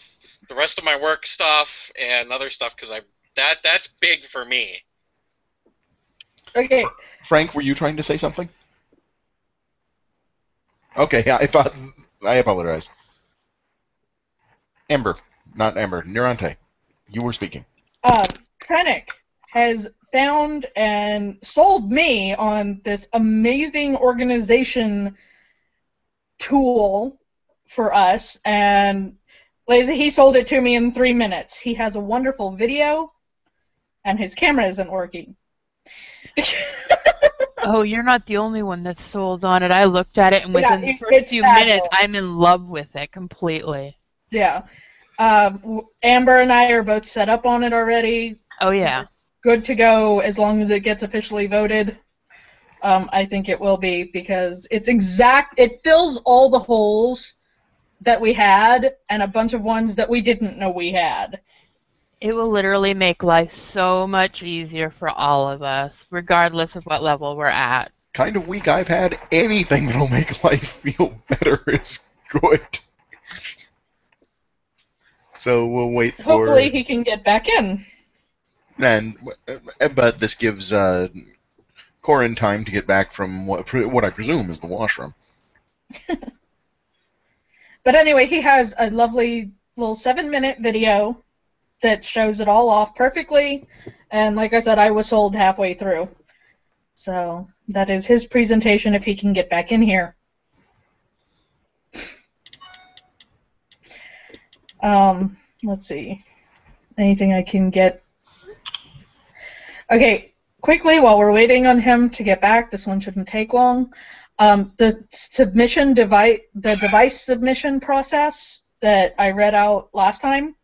the rest of my work stuff and other stuff, because that's big for me. Okay. Frank, were you trying to say something? Okay, yeah, I apologize. Amber, not Amber, Nirante, you were speaking. Krennic has found and sold me on this amazing organization tool for us, and Lazy, he sold it to me in 3 minutes. He has a wonderful video, and his camera isn't working. Oh, you're not the only one that's sold on it. I looked at it, and within the first it's few fabulous. minutes, I'm in love with it completely. Yeah. Amber and I are both set up on it already. Oh, yeah. Good to go as long as it gets officially voted. I think it will be, because it fills all the holes that we had and a bunch of ones that we didn't know we had. It will literally make life so much easier for all of us, regardless of what level we're at. Kind of week I've had. Anything that'll make life feel better is good. So we'll wait for... Hopefully he can get back in. But this gives Corin time to get back from what I presume is the washroom. But anyway, he has a lovely little 7-minute video that shows it all off perfectly, and like I said, I was sold halfway through. So that is his presentation if he can get back in here. Let's see. Anything I can get? Okay, quickly, while we're waiting on him to get back, this one shouldn't take long. The device submission process that I read out last time,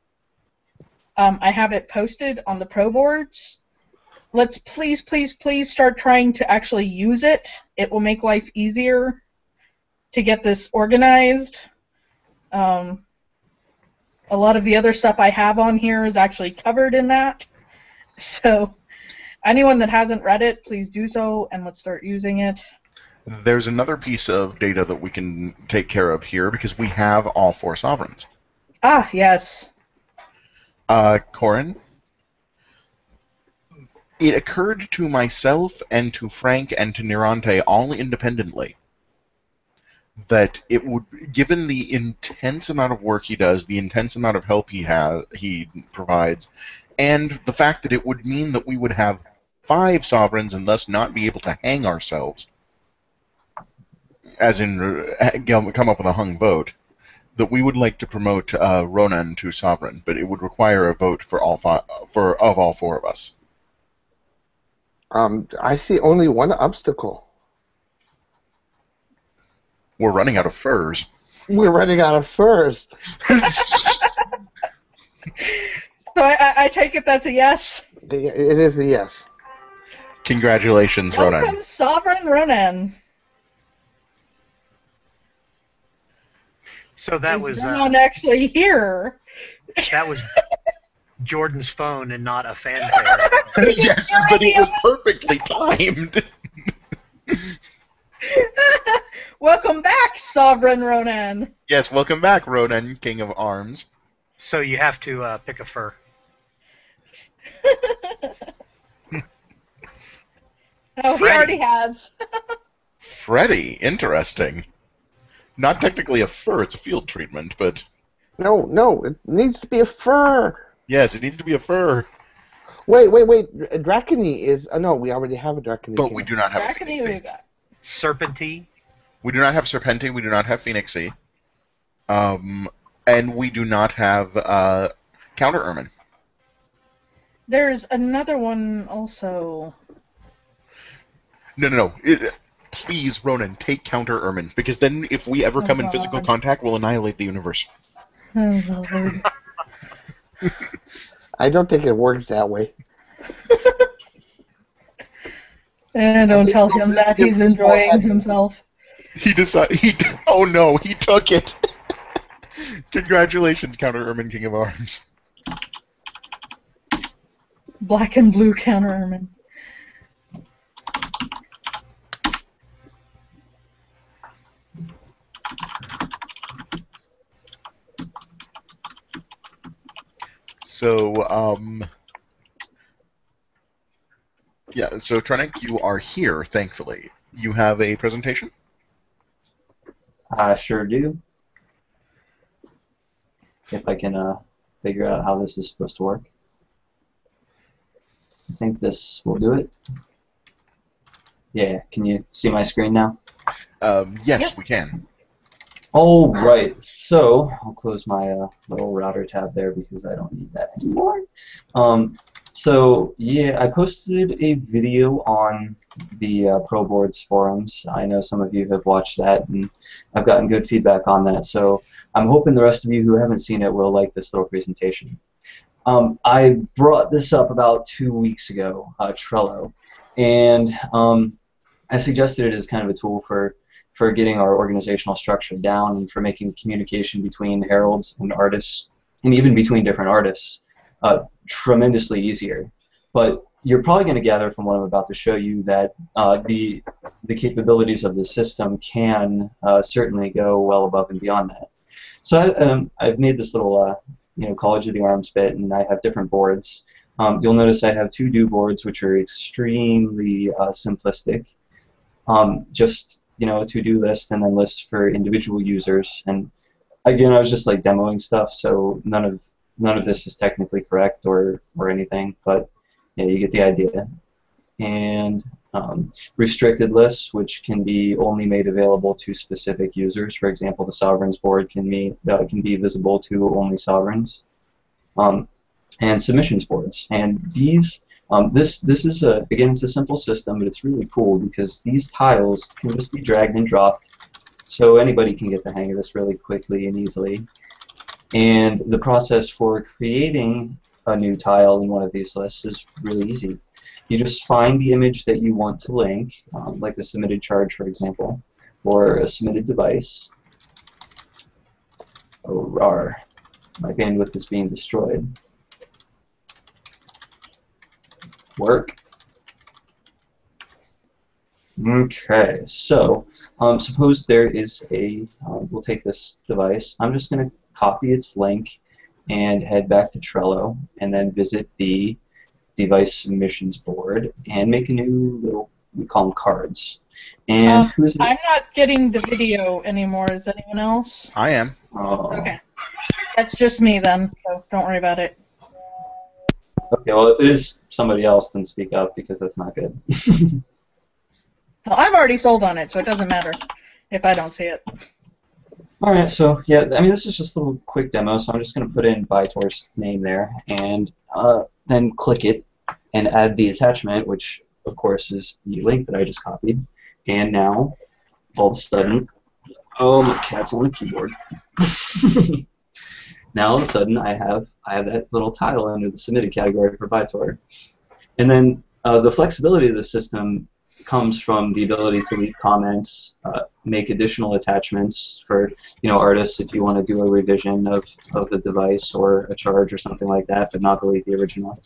I have it posted on the pro boards. Let's please, please, please start trying to actually use it. It will make life easier to get this organized. A lot of the other stuff I have on here is actually covered in that. So anyone that hasn't read it, please do so, and let's start using it. There's another piece of data that we can take care of here because we have all 4 sovereigns. Ah, yes. Corin, it occurred to myself and to Frank and to Nirante all independently that it would, given the intense amount of work he does, the intense amount of help he provides, and the fact that it would mean that we would have 5 sovereigns and thus not be able to hang ourselves, as in come up with a hung vote, that we would like to promote Ronan to sovereign, but it would require a vote for all 4 of us. I see only one obstacle. We're running out of furs. We're running out of furs. So I take it that's a yes? It is a yes. Congratulations, Ronan. Welcome, Sovereign Ronan. So that Is was Ronan actually here? that was Jordan's phone and not a fanfare. Yes, but it was perfectly timed. Welcome back, Sovereign Ronan. Yes, welcome back, Ronan, King of Arms. So you have to pick a fur. Oh, he Freddy. already has. Freddy, interesting. Not technically a fur, it's a field treatment, but... No, it needs to be a fur. Yes, it needs to be a fur. Wait. Dracony is... no, we already have a Dracony. But we do not have a Dracony we Phoenix. got. Serpenty. We do not have Serpenti, we do not have Phoenixy. And we do not have Counter Ermine. There's another one also. No. Please, Ronan, take Counter Ermine, because then if we ever come in physical God. contact, we'll annihilate the universe. Oh, Lord. I don't think it works that way. And don't tell him that he's enjoying himself. He decided. Oh no, he took it. Congratulations, Counter Ermine, King of Arms. Black and blue Counter Ermine. So, yeah, so Trenek, you are here, thankfully. You have a presentation? I sure do. If I can figure out how this is supposed to work. I think this will do it. Yeah, can you see my screen now? Yes, Yep. we can. Oh, right. So I'll close my little router tab there because I don't need that anymore. So yeah, I posted a video on the ProBoards forums. I know some of you have watched that, and I've gotten good feedback on that. So I'm hoping the rest of you who haven't seen it will like this little presentation. I brought this up about 2 weeks ago, Trello, and I suggested it as kind of a tool for getting our organizational structure down and for making communication between heralds and artists, and even between different artists, tremendously easier. But you're probably going to gather from what I'm about to show you that the capabilities of the system can certainly go well above and beyond that. So I've made this little College of the Arms bit, and I have different boards. You'll notice I have 2 do boards, which are extremely simplistic. Just a to-do list and then lists for individual users. And again, I was just like demoing stuff, so none of this is technically correct or anything, but yeah, you get the idea. And restricted lists, which can be only made available to specific users. For example, the Sovereigns board can be visible to only Sovereigns. And submissions boards. And these, this is again, it's a simple system, but it's really cool because these tiles can just be dragged and dropped, so anybody can get the hang of this really quickly and easily. And the process for creating a new tile in one of these lists is really easy. You just find the image that you want to link, like a submitted charge, for example, or a submitted device. Oh, rar. My bandwidth is being destroyed. Work. Okay, so suppose there is a, we'll take this device. I'm just going to copy its link and head back to Trello and then visit the device submissions board and make a new little, we call them cards. And who's it? I'm not getting the video anymore. Is anyone else? I am. Oh. Okay. That's just me then, so don't worry about it. Okay, well, if it is somebody else, then speak up because that's not good. Well, I'm already sold on it, so it doesn't matter if I don't see it. All right, so yeah, I mean, this is just a little quick demo, so I'm just going to put in Vitor's name there and then click it and add the attachment, which of course is the link that I just copied. And now, all of a sudden, oh, my cat's on the keyboard. Now all of a sudden, I have that little tile under the submitted category for Vitor. And then the flexibility of the system comes from the ability to leave comments, make additional attachments for artists if you want to do a revision of the device or a charge or something like that, but not delete the original.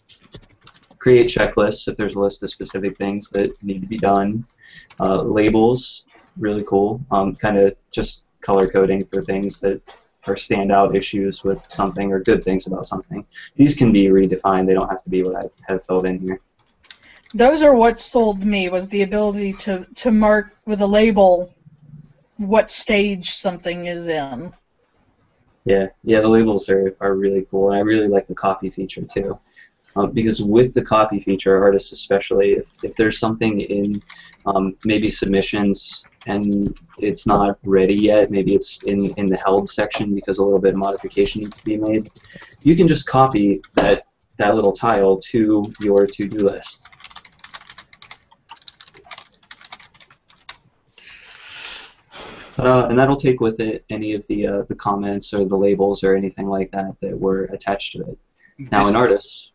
Create checklists if there's a list of specific things that need to be done. Labels, really cool. Kind of just color coding for things that are standout issues with something or good things about something. These can be redefined. They don't have to be what I have filled in here. Those are what sold me, was the ability to mark with a label what stage something is in. Yeah, the labels are really cool, and I really like the copy feature too. Because with the copy feature, artists especially, if there's something in maybe submissions and it's not ready yet, maybe it's in the held section because a little bit of modification needs to be made, you can just copy that little tile to your to-do list. And that'll take with it any of the comments or the labels or anything like that that were attached to it. Now in Artist,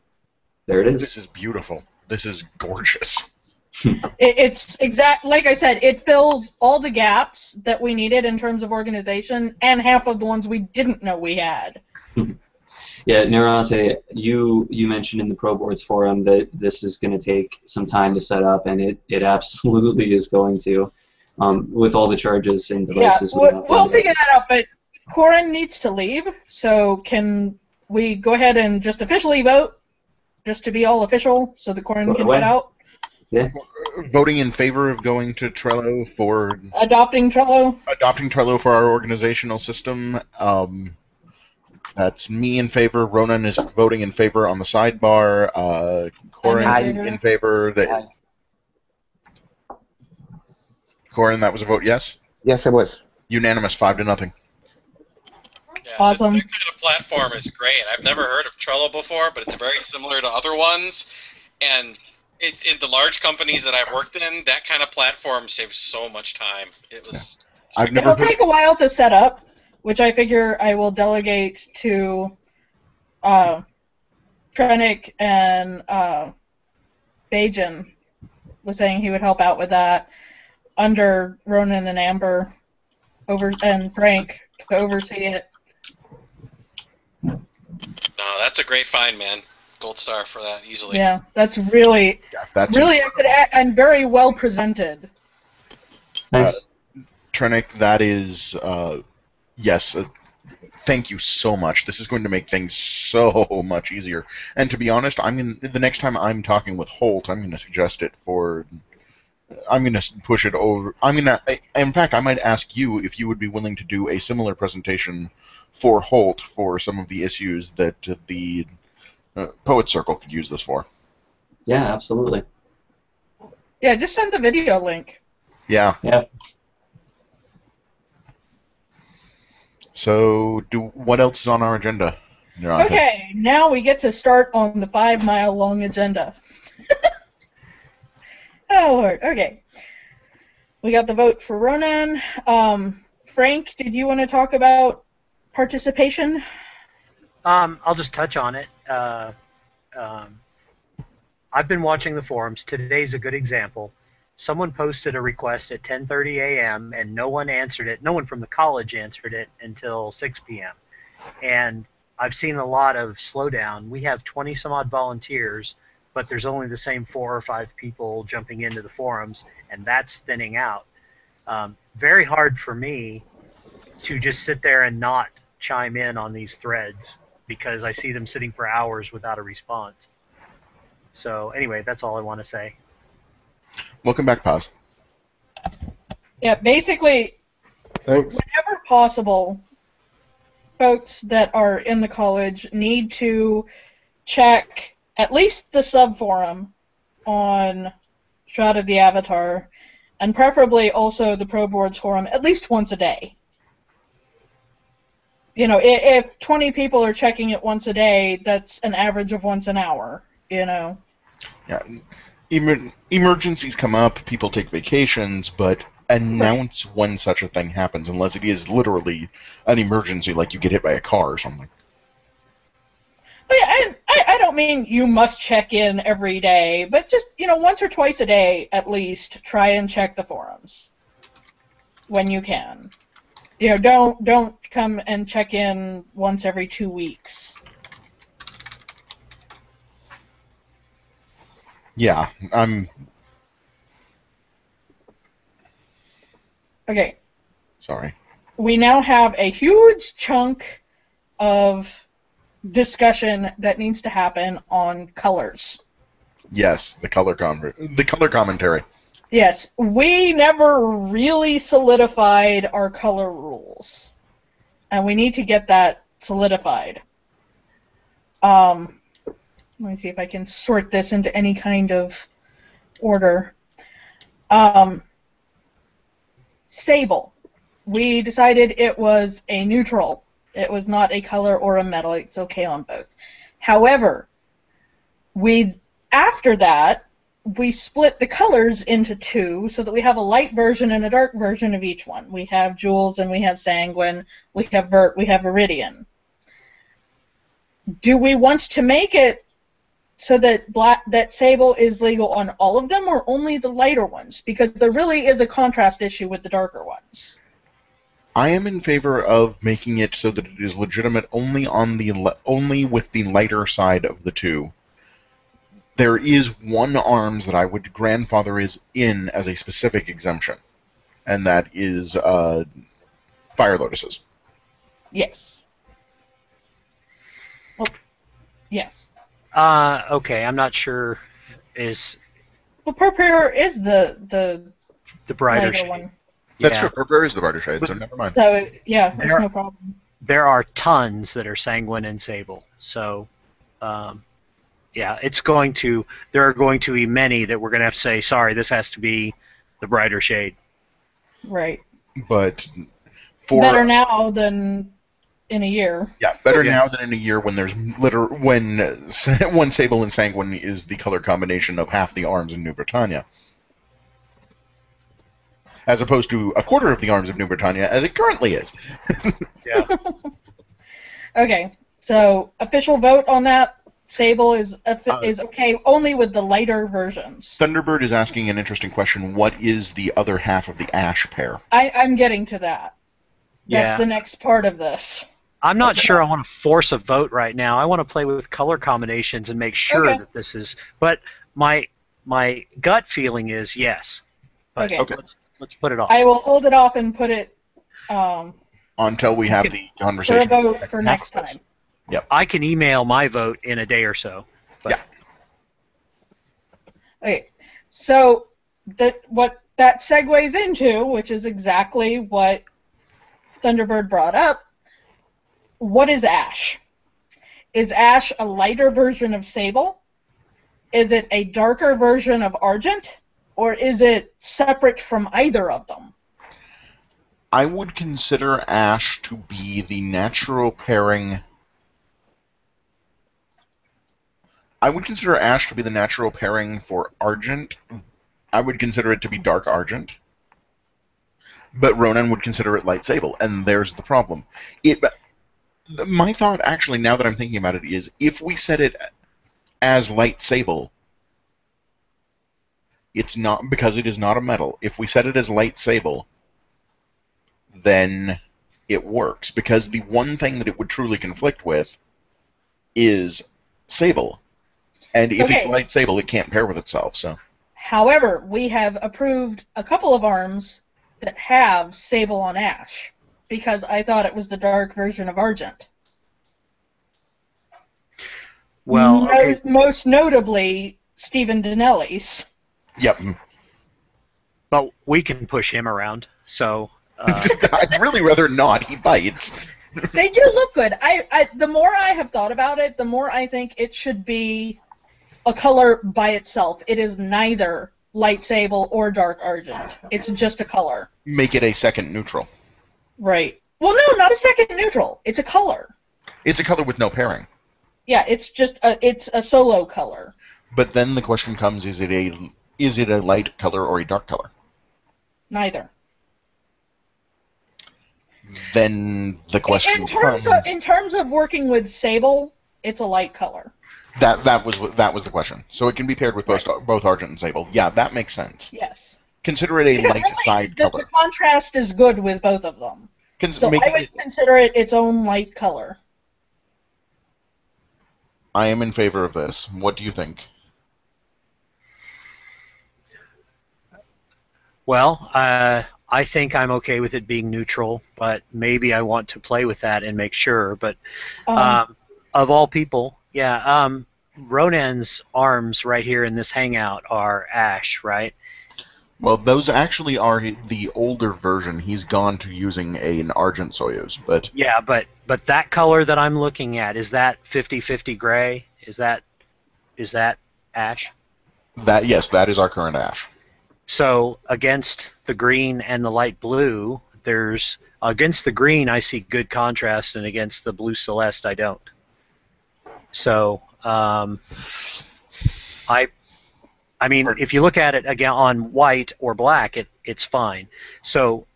there it is. This is beautiful. This is gorgeous. It's like I said, it fills all the gaps that we needed in terms of organization and half of the ones we didn't know we had. Yeah, Nerante, you mentioned in the ProBoards forum that this is going to take some time to set up, and it absolutely is going to. With all the charges and devices. Yeah, we'll figure that out, but Corin needs to leave, so can we go ahead and just officially vote, just to be all official, so that Corin can get out? Yeah. Voting in favor of going to Trello for... Adopting Trello? Adopting Trello for our organizational system. That's me in favor. Ronan is voting in favor on the sidebar. Corin in favor. Corin, that was a vote yes? Yes, it was. Unanimous, 5-0. Yeah, awesome. That kind of platform is great. I've never heard of Trello before, but it's very similar to other ones. And in the large companies that I've worked in, that kind of platform saves so much time. It'll take a while to set up, which I figure I will delegate to Trenick, and Bajan was saying he would help out with that, under Ronan and Amber and Frank to oversee it. No, that's a great find, man. Gold star for that, easily. Yeah, that's really excellent and very well presented. Nice. Trenick, that is, yes, thank you so much. This is going to make things so much easier. And to be honest, the next time I'm talking with Holt, I'm going to suggest it for... I'm going to push it over. In fact, I might ask you if you would be willing to do a similar presentation for Holt for some of the issues that the Poet Circle could use this for. Yeah, absolutely. Yeah, just send the video link. Yeah. Yeah. So, what else is on our agenda? Okay, now we get to start on the 5-mile-long agenda. Oh, Lord. Okay. We got the vote for Ronan. Frank, did you want to talk about participation? I'll just touch on it. I've been watching the forums. Today's a good example. Someone posted a request at 10:30 a.m. and no one answered it. No one from the college answered it until 6 p.m. And I've seen a lot of slowdown. We have 20 some odd volunteers, but there's only the same 4 or 5 people jumping into the forums, and that's thinning out. Very hard for me to just sit there and not chime in on these threads because I see them sitting for hours without a response. So anyway, that's all I want to say. Welcome back, Paz. Yeah, basically, Thanks. whenever possible, folks that are in the college need to check at least the subforum on Shroud of the Avatar, and preferably also the Pro Boards forum at least once a day. You know, if 20 people are checking it once a day, that's an average of once an hour, you know. Yeah, emergencies come up, people take vacations, but announce when such a thing happens, unless it is literally an emergency, like you get hit by a car or something. Well, yeah, I don't mean you must check in every day, but just, you know, once or twice a day at least, try and check the forums when you can. You know, don't come and check in once every 2 weeks. Yeah, I'm Okay. sorry. We now have a huge chunk of discussion that needs to happen on colors. Yes, the color commentary. Yes, we never really solidified our color rules, and we need to get that solidified. Let me see if I can sort this into any kind of order. Sable. We decided it was a neutral. It was not a color or a metal. It's okay on both. However, after that, we split the colors into 2 so that we have a light version and a dark version of each one. We have Jewels and we have Sanguine, we have Vert, we have Iridian. Do we want to make it so that Sable is legal on all of them or only the lighter ones? Because there really is a contrast issue with the darker ones. I am in favor of making it so that it is legitimate only with the lighter side of the 2. There is one arms that I would grandfather is in as a specific exemption, and that is Fire Lotuses. Yes. Well, yes. Okay, I'm not sure. Well, Purpure is the brighter lighter shade. one. That's Yeah. true. Purple is the brighter shade, so never mind. So, yeah, it's no problem. There are tons that are Sanguine and Sable, so yeah, there are going to be many that we're going to have to say, sorry, this has to be the brighter shade. Right. But better now than in a year. Yeah, better now than in a year when there's when Sable and Sanguine is the color combination of half the arms in New Britannia, as opposed to a quarter of the arms of New Britannia as it currently is. Yeah. Okay, so official vote on that. Sable is okay only with the lighter versions. Thunderbird is asking an interesting question. What is the other half of the ash pair? I'm getting to that. That's the next part of this. I'm not sure I want to force a vote right now. I want to play with color combinations and make sure that this is... But my gut feeling is yes. But let's put it off. I will hold it off and put it... until we have the conversation. For a vote for next time. Yep. I can email my vote in a day or so. But. Yeah. Okay, so what that segues into, which is exactly what Thunderbird brought up, what is ash? Is ash a lighter version of Sable? Is it a darker version of Argent? Or is it separate from either of them? I would consider ash to be the natural pairing... I would consider ash to be the natural pairing for Argent. I would consider it to be dark Argent. But Ronan would consider it light Sable, and there's the problem. My thought, actually, now that I'm thinking about it, is if we set it as light Sable, it's not, because it is not a metal. If we set it as light Sable, then it works, because the one thing that it would truly conflict with is sable. And if it's Okay. light sable, it can't pair with itself. So, However, we have approved a couple of arms that have sable on ash, because I thought it was the dark version of Argent. Well, okay. Most notably, Stephen Dinelli's. yep. But we can push him around. So I'd really rather not. He bites. They do look good. The more I have thought about it, the more I think it should be a color by itself. It is neither light sable or dark Argent. It's just a color. Make it a second neutral. Right. Well, no, not a second neutral. It's a color. It's a color with no pairing. Yeah, it's just it's a solo color. But then the question comes: is it a light color or a dark color? Neither. Then the question in terms of working with sable, it's a light color. That was the question. So it can be paired with both Argent and sable. Yeah, that makes sense. Yes. Consider it a light side color. The contrast is good with both of them. So I would consider it its own light color. I am in favor of this. What do you think? Well, I think I'm okay with it being neutral, but maybe I want to play with that and make sure. But of all people, yeah, Ronan's arms right here in this hangout are ash, right? Well, those actually are the older version. He's gone to using an Argent Soyuz, but yeah, but that color that I'm looking at, is that 50-50 gray? Is that ash? Yes, that is our current ash. So against the green and the light blue, against the green I see good contrast, and against the blue celeste I don't. So I mean, if you look at it again on white or black, it's fine. So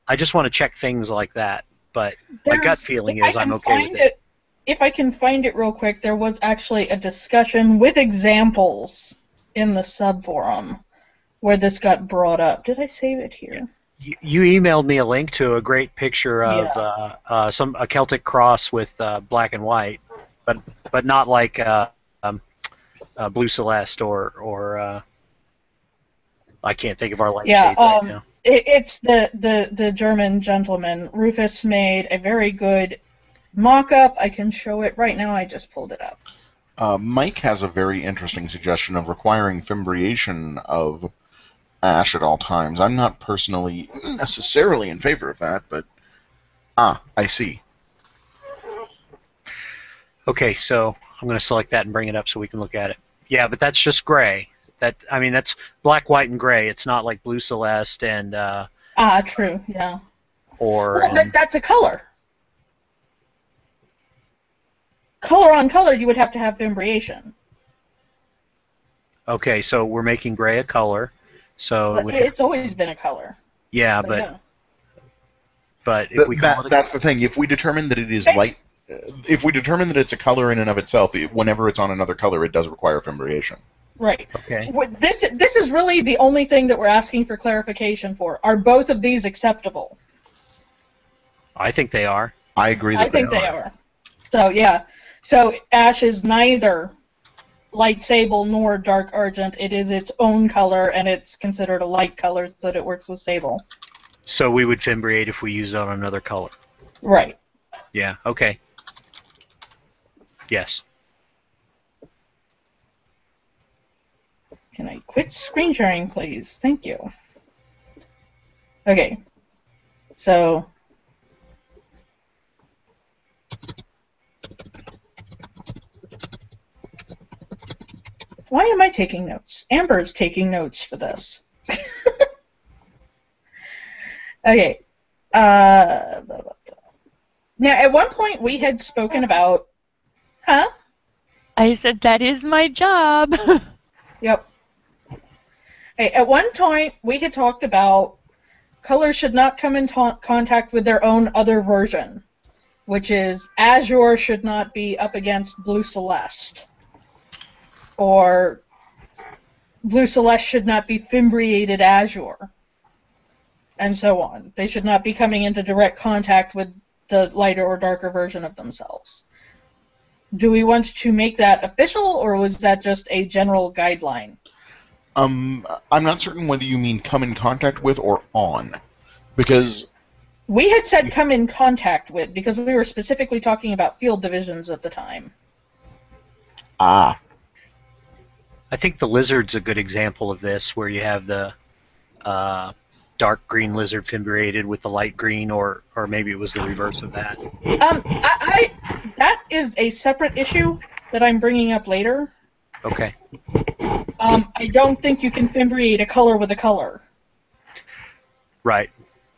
I just want to check things like that. But my gut feeling is I'm okay with it. If I can find it real quick, there was actually a discussion with examples in the subforum where this got brought up. Did I save it here? You emailed me a link to a great picture of a Celtic cross with black and white, but not like Blue Celeste or I can't think of our light shade right now. It's the German gentleman. Rufus made a very good mock-up. I can show it right now. I just pulled it up. Mike has a very interesting suggestion of requiring fimbriation of ash at all times. I'm not personally necessarily in favor of that, but I see. Okay, so I'm going to select that and bring it up so we can look at it. Yeah, but that's just gray. That's black, white, and gray. It's not like Blue Celeste and true, yeah. But that's a color. Color on color, you would have to have fimbriation. Okay, so we're making gray a color. So it's always been a color. Yeah, so, but if we call it that's the thing. If we determine that it is light, if we determine that it's a color in and of itself, whenever it's on another color, it does require fimbriation. Right. Okay. This is really the only thing that we're asking for clarification for. Are both of these acceptable? I think they are. I agree that they are. So yeah. So ash is neither light sable nor dark Argent. It is its own color, and it's considered a light color so that it works with sable. So we would fimbriate if we used it on another color. Right. Yeah. Okay. Yes. Can I quit screen sharing, please? Thank you. Okay. So. Why am I taking notes? Amber's taking notes for this. Okay. Now, at one point, we had spoken about... Huh? I said, that is my job. Yep. Hey, at one point, we had talked about colors should not come in contact with their own other version, which is Azure should not be up against Blue Celeste, or Blue Celeste should not be fimbriated Azure. and so on. They should not be coming into direct contact with the lighter or darker version of themselves. Do we want to make that official, or was that just a general guideline? I'm not certain whether you mean come in contact with or on, because we had said come in contact with, because we were specifically talking about field divisions at the time. Ah. I think the lizard's a good example of this, where you have the dark green lizard fimbriated with the light green, or maybe it was the reverse of that. That is a separate issue that I'm bringing up later. Okay. I don't think you can fimbriate a color with a color. Right.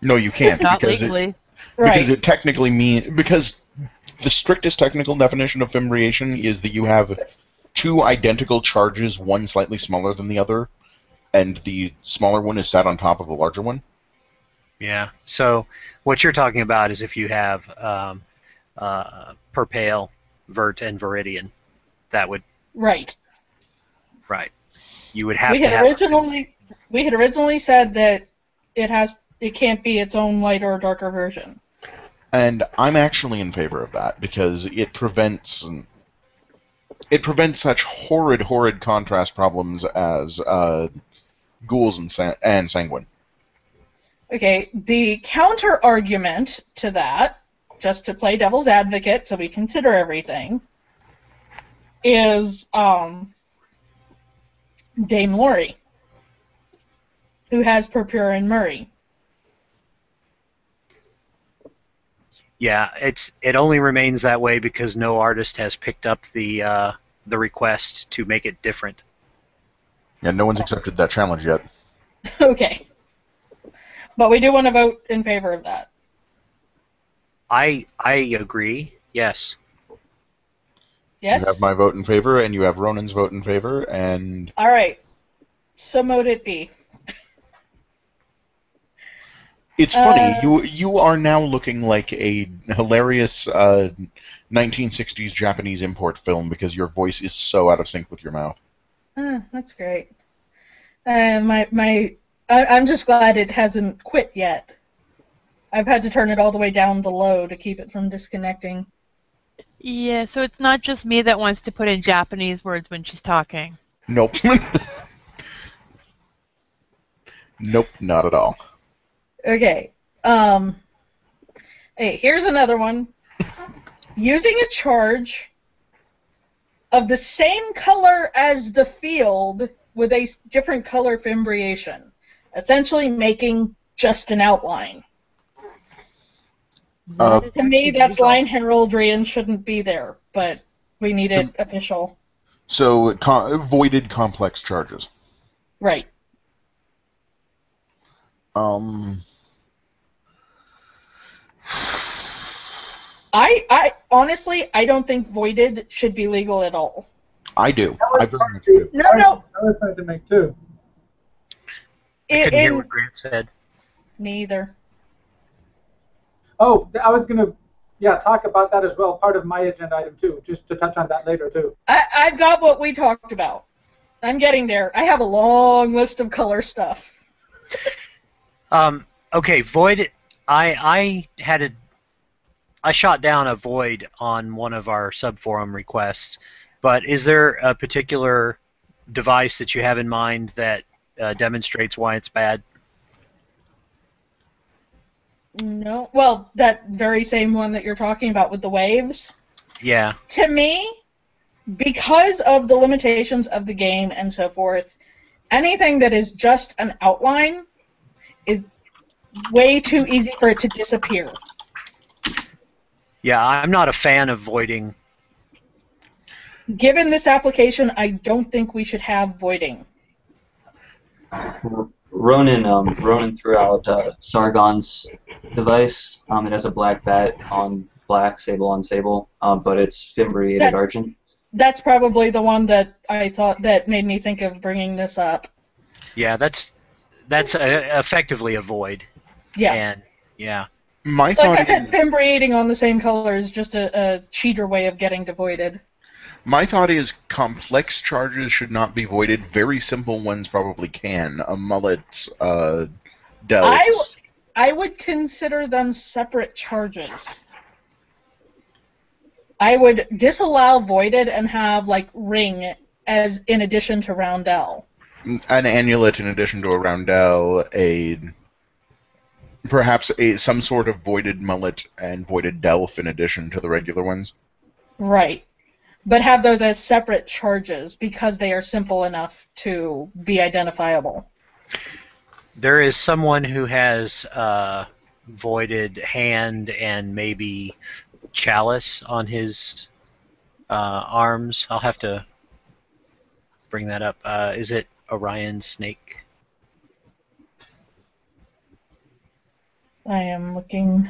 No, you can't. Not because legally. Because it technically because the strictest technical definition of fimbriation is that you have two identical charges, one slightly smaller than the other, and the smaller one is sat on top of the larger one. Yeah. So what you're talking about is if you have perpale, vert, and viridian, that would. Right. Right. You would have we had originally said that it can't be its own lighter or darker version. And I'm actually in favor of that because it prevents such horrid contrast problems as ghouls and sanguine. Okay, the counter argument to that, just to play devil's advocate so we consider everything, is Dame Lori, who has Purpura and Murray. Yeah, it only remains that way because no artist has picked up the request to make it different. Yeah, no one's accepted that challenge yet. Okay. But we do want to vote in favor of that. I agree, yes. Yes? You have my vote in favor, and you have Ronan's vote in favor, and... All right. So mote it be. It's funny, you are now looking like a hilarious 1960s Japanese import film because your voice is so out of sync with your mouth. That's great. I'm just glad it hasn't quit yet. I've had to turn it all the way down to low to keep it from disconnecting. Yeah, so it's not just me that wants to put in Japanese words when she's talking. Nope. Nope, not at all. Okay. Hey, here's another one. Using a charge of the same color as the field with a different color fimbriation, essentially making just an outline. To me, that's line heraldry and shouldn't be there, but we need it official. So, voided complex charges. Right. I honestly, I don't think voided should be legal at all. I do. I very much do. No. I was trying to make too. I couldn't hear what Grant said. Neither. Oh, I was going to, talk about that as well. Part of my agenda item too, just to touch on that later too. I've got what we talked about. I'm getting there. I have a long list of color stuff. Okay, void. I shot down a void on one of our subforum requests, but is there a particular device that you have in mind that demonstrates why it's bad? No. Well, that very same one that you're talking about with the waves. Yeah. To me, because of the limitations of the game and so forth, anything that is just an outline is way too easy for it to disappear. Yeah, I'm not a fan of voiding. Given this application, I don't think we should have voiding. Ronan threw out Sargon's device. It has a black bat on black, sable on sable, but it's fimbriated argent. That's probably the one that I thought that made me think of bringing this up. Yeah, that's effectively a void. Yeah. And yeah. My thought like I said, fimbriating on the same color is just a cheater way of getting to voided. My thought is complex charges should not be voided. Very simple ones probably can. A mullet, delves. I would consider them separate charges. I would disallow voided and have like ring as in addition to roundel. An amulet in addition to a roundel, perhaps some sort of voided mullet and voided delph in addition to the regular ones. Right. But have those as separate charges because they are simple enough to be identifiable. There is someone who has voided hand and maybe chalice on his arms. I'll have to bring that up. Is it Orion Snake? I am looking.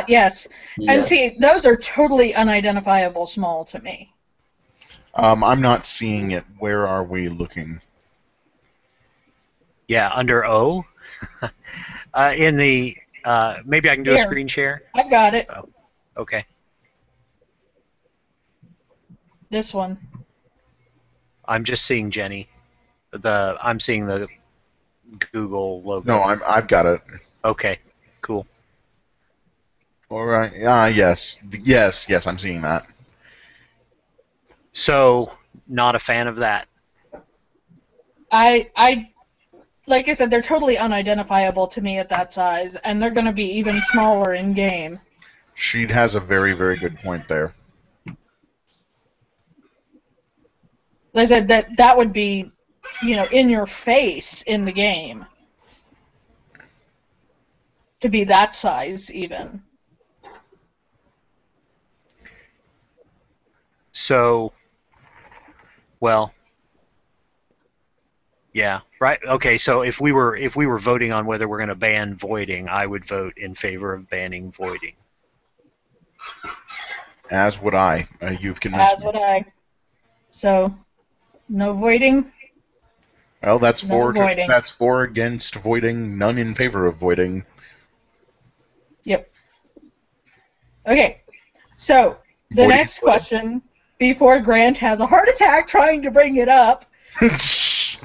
Yes. And see, those are totally unidentifiable small to me. I'm not seeing it. Where are we looking? Yeah, under O. In the maybe I can do a Here. screen share. I've got it. Oh, okay. This one. I'm just seeing Jenny. I'm seeing the Google logo. No, I've got it. Okay, cool. All right. Yes, I'm seeing that. So, not a fan of that. I like I said, they're totally unidentifiable to me at that size, and they're going to be even smaller in game. She has a very, very good point there. Like I said, that would be, in your face in the game. To be that size, even. So, well, yeah, right. Okay, so if we were voting on whether we're going to ban voiding, I would vote in favor of banning voiding. As would I. You've convinced As would I. So, no voiding. Well, that's No voiding. That's 4 against voiding, none in favor of voiding. Yep. Okay, so the Voiding next question, before Grant has a heart attack trying to bring it up, is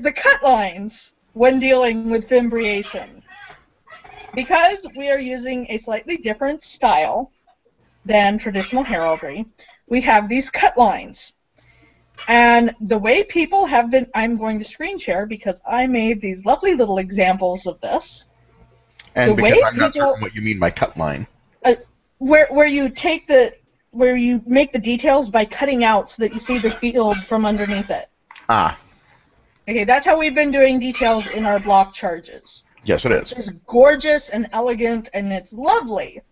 the cut lines when dealing with fimbriation. Because we are using a slightly different style than traditional heraldry, we have these cut lines. And the way people have been, I'm going to screen share because I made these lovely little examples of this. And The because way I'm not people- certain what you mean by cut line. Where you make the details by cutting out so that you see the field from underneath it. Ah, Okay, that's how we've been doing details in our block charges. yes it is. It's gorgeous and elegant and it's lovely.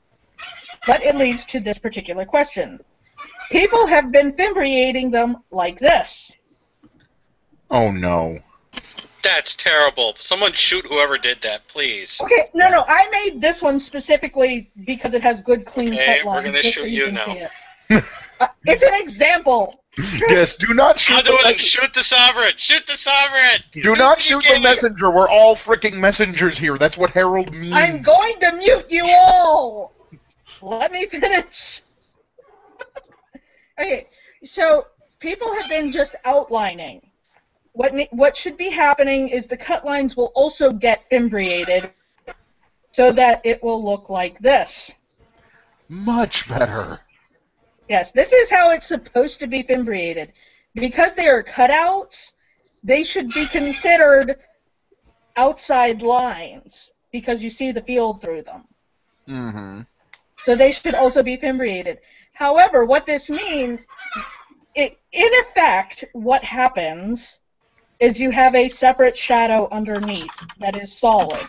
But it leads to this particular question. People have been fimbriating them like this. Oh no. That's terrible. Someone shoot whoever did that, please. Okay, no, I made this one specifically because it has good, clean Okay, cut we're lines, gonna just so shoot you you can now. see it. It's an example. Yes, do not shoot I'll do the it. Shoot the sovereign. Shoot the sovereign. Do not shoot the messenger. We're all freaking messengers here. That's what herald means. I'm going to mute you all. Let me finish. Okay, so people have been just outlining. What should be happening is the cut lines will also get fimbriated so that it will look like this. Much better. Yes, this is how it's supposed to be fimbriated. Because they are cutouts, they should be considered outside lines because you see the field through them. Mm-hmm. So they should also be fimbriated. However, what this means, in effect, what happens is you have a separate shadow underneath that is solid.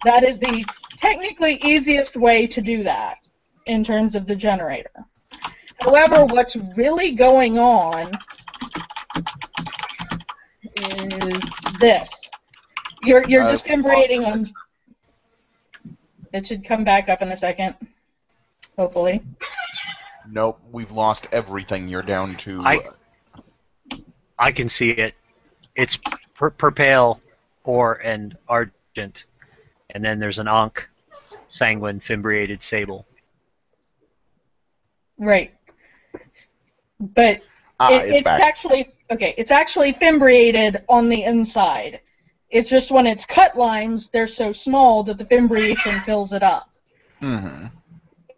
That is the technically easiest way to do that in terms of the generator. However, what's really going on is this. You're just fimbriating on... It should come back up in a second, hopefully. Nope, we've lost everything. You're down to... I can see it. It's purple, or and argent, and then there's an ankh, sanguine, fimbriated sable. Right. But it's back. actually Okay, it's actually fimbriated on the inside. It's just when it's cut lines, they're so small that the fimbriation fills it up. Mm-hmm.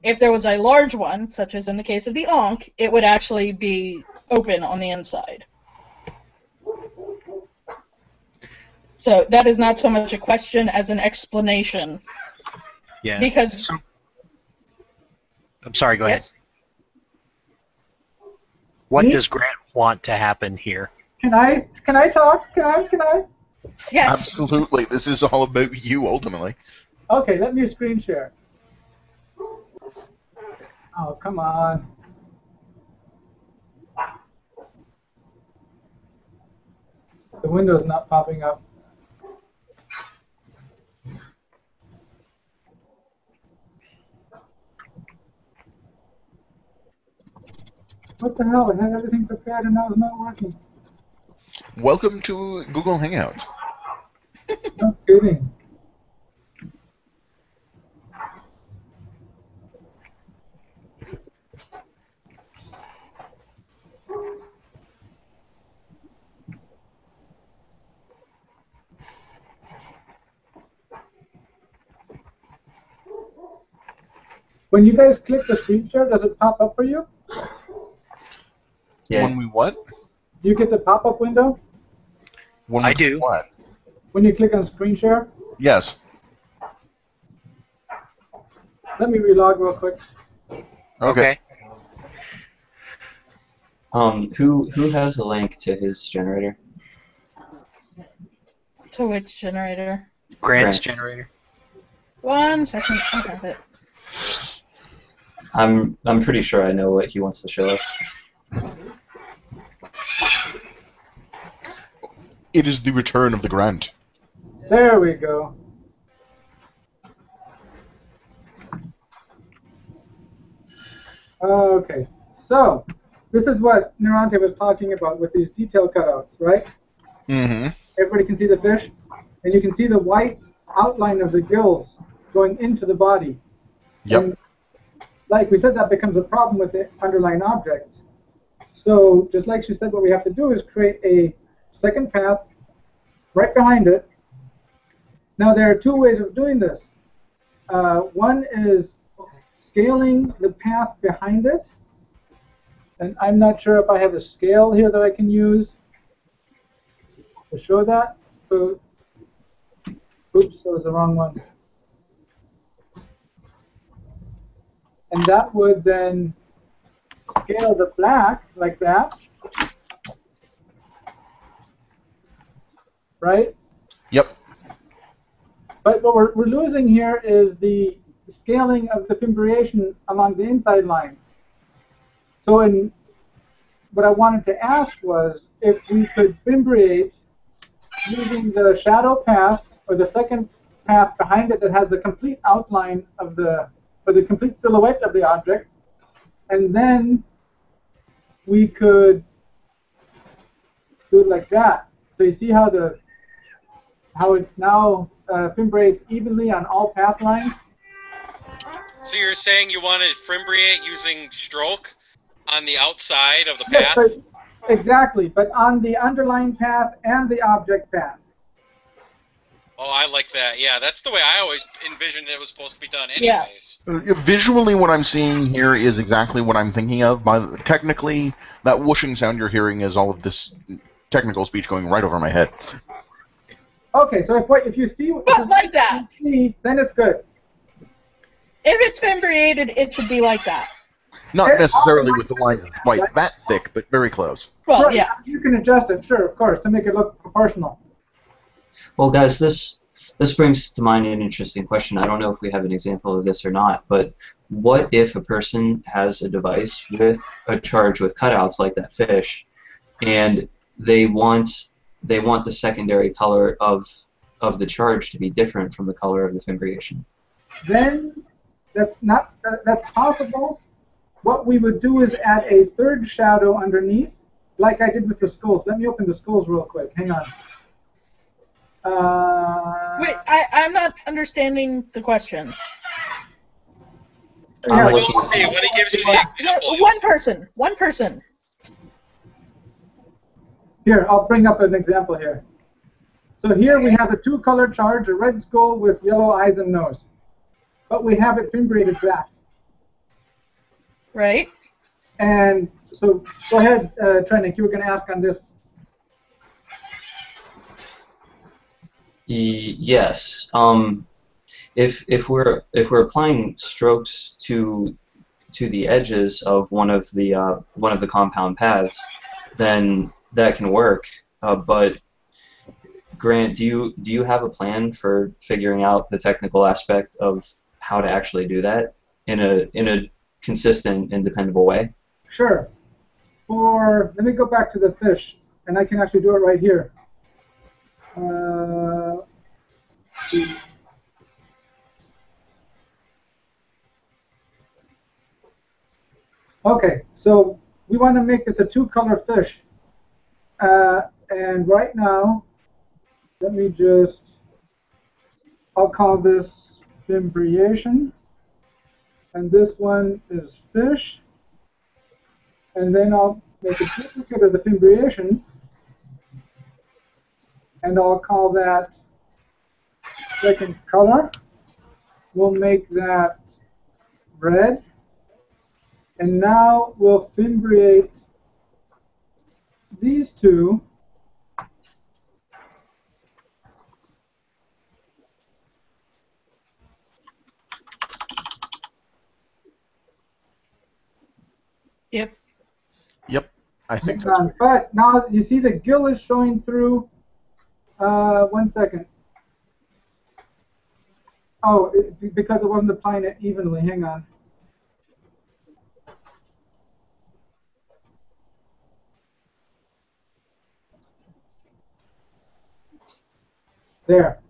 If there was a large one, such as in the case of the Ankh, it would actually be open on the inside. So that is not so much a question as an explanation. Yeah. Because... I'm sorry, go Yes? ahead. What Me? does Grant want to happen here? Can I talk? Can I? Yes. Absolutely. This is all about you, ultimately. Okay, let me screen share. Oh, come on. The window's not popping up. What the hell? I had everything prepared and now it's not working. Welcome to Google Hangouts. No kidding. When you guys click the screen share, does it pop up for you? Yeah. When we what? Do you get the pop-up window When I we do. What? when you click on screen share? Yes. Let me relog real quick. Okay. Who has a link to his generator? To which generator? Grant's Grant. generator. 1 second, I have it. I'm pretty sure I know what he wants to show us. It is the return of the Grant. There we go. Okay, so this is what Nerante was talking about with these detail cutouts, right? Mm-hmm. Everybody can see the fish, and you can see the white outline of the gills going into the body. Yep. And like we said, that becomes a problem with the underlying objects. So just like she said, what we have to do is create a second path right behind it. Now there are two ways of doing this. One is scaling the path behind it. And I'm not sure if I have a scale here that I can use to show that. So, oops, that was the wrong one. And that would then scale the black like that, right? Yep. But what we're losing here is the scaling of the fimbriation along the inside lines. So what I wanted to ask was if we could fimbriate using the shadow path or the second path behind it that has the complete outline of or the complete silhouette of the object, and then we could do it like that. So you see how it now fimbriates evenly on all path lines? So you're saying you want to fimbriate using stroke on the outside of the Yes, path? exactly, but on the underlying path and the object path. Oh, I like that. Yeah, that's the way I always envisioned it was supposed to be done Yeah. anyways. Visually, what I'm seeing here is exactly what I'm thinking of. Technically, that whooshing sound you're hearing is all of this technical speech going right over my head. Okay, so if you see But like that. then it's good. If it's fimbriated, it should be like that. Not necessarily with the lines quite that thick, but very close. Well, Right, yeah. you can adjust it, sure, of course, to make it look proportional. Well, guys, this brings to mind an interesting question. I don't know if we have an example of this or not, but what if a person has a device with a charge with cutouts like that fish, and they want the secondary color of the charge to be different from the color of the fimbriation? Then that's possible. What we would do is add a third shadow underneath, like I did with the skulls. Let me open the skulls real quick. Hang on. Wait, I'm not understanding the question. Yeah, You'll see when he gives you the example. One person. Here, I'll bring up an example here. So here we have a two-color charge, a red skull with yellow eyes and nose. But we have it fimbriated black. Right. And so go ahead, Trenik, you were going to ask on this. Yes. If we're applying strokes to the edges of one of the compound paths, then that can work. But Grant, do you have a plan for figuring out the technical aspect of how to actually do that in a consistent and dependable way? Sure. Let me go back to the fish, and I can actually do it right here. Okay, so we want to make this a two-color fish. And right now, let me I'll call this fimbriation. And this one is fish. And then I'll make a duplicate of the fimbriation. And I'll call that second color. We'll make that red. And now we'll fimbriate these two. Yep. Yep, I think that's good. But now you see the gill is showing through. 1 second. Oh, because it wasn't applying it evenly. Hang on. There.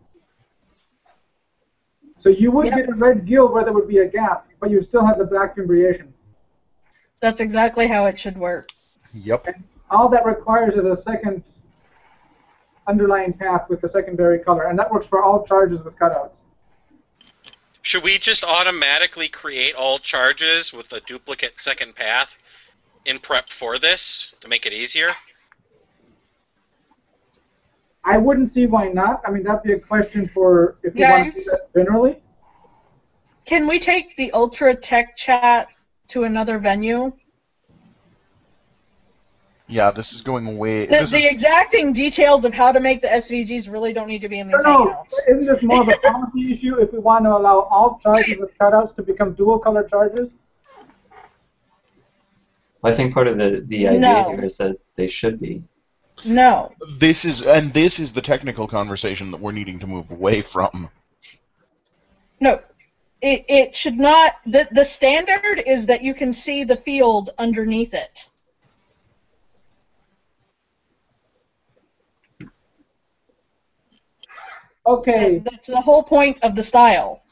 So you would get a red gill where there would be a gap, but you still have the black fimbriation. That's exactly how it should work. Yep. And all that requires is a second underlying path with a secondary color, and that works for all charges with cutouts. Should we just automatically create all charges with a duplicate second path in prep for this to make it easier? I wouldn't see why not. I mean, that'd be a question for if you want to do that generally. Can we take the Ultra Tech chat to another venue? Yeah, this is going way... The exacting details of how to make the SVGs really don't need to be in these hangouts. Isn't this more of a policy issue if we want to allow all charges with cutouts to become dual-color charges? I think part of the idea here is that they should be. No. This is the technical conversation that we're needing to move away from. No. It should not... The standard is that you can see the field underneath it. Okay. That's the whole point of the style.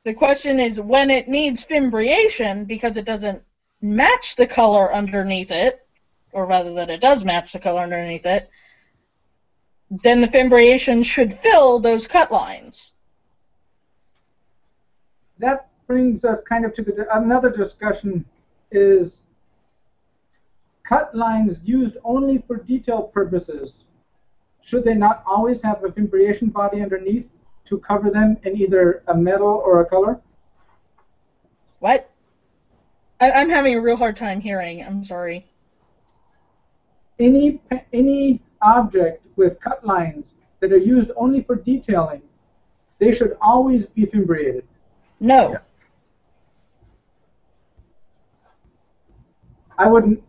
The question is when it needs fimbriation because it doesn't match the color underneath it, or rather that it does match the color underneath it, then the fimbriation should fill those cut lines. That brings us kind of to another discussion is cut lines used only for detail purposes. Should they not always have a fimbriation body underneath to cover them in either a metal or a color? What? I'm having a real hard time hearing. I'm sorry. Any object with cut lines that are used only for detailing, they should always be fimbriated. No. Yeah. I wouldn't,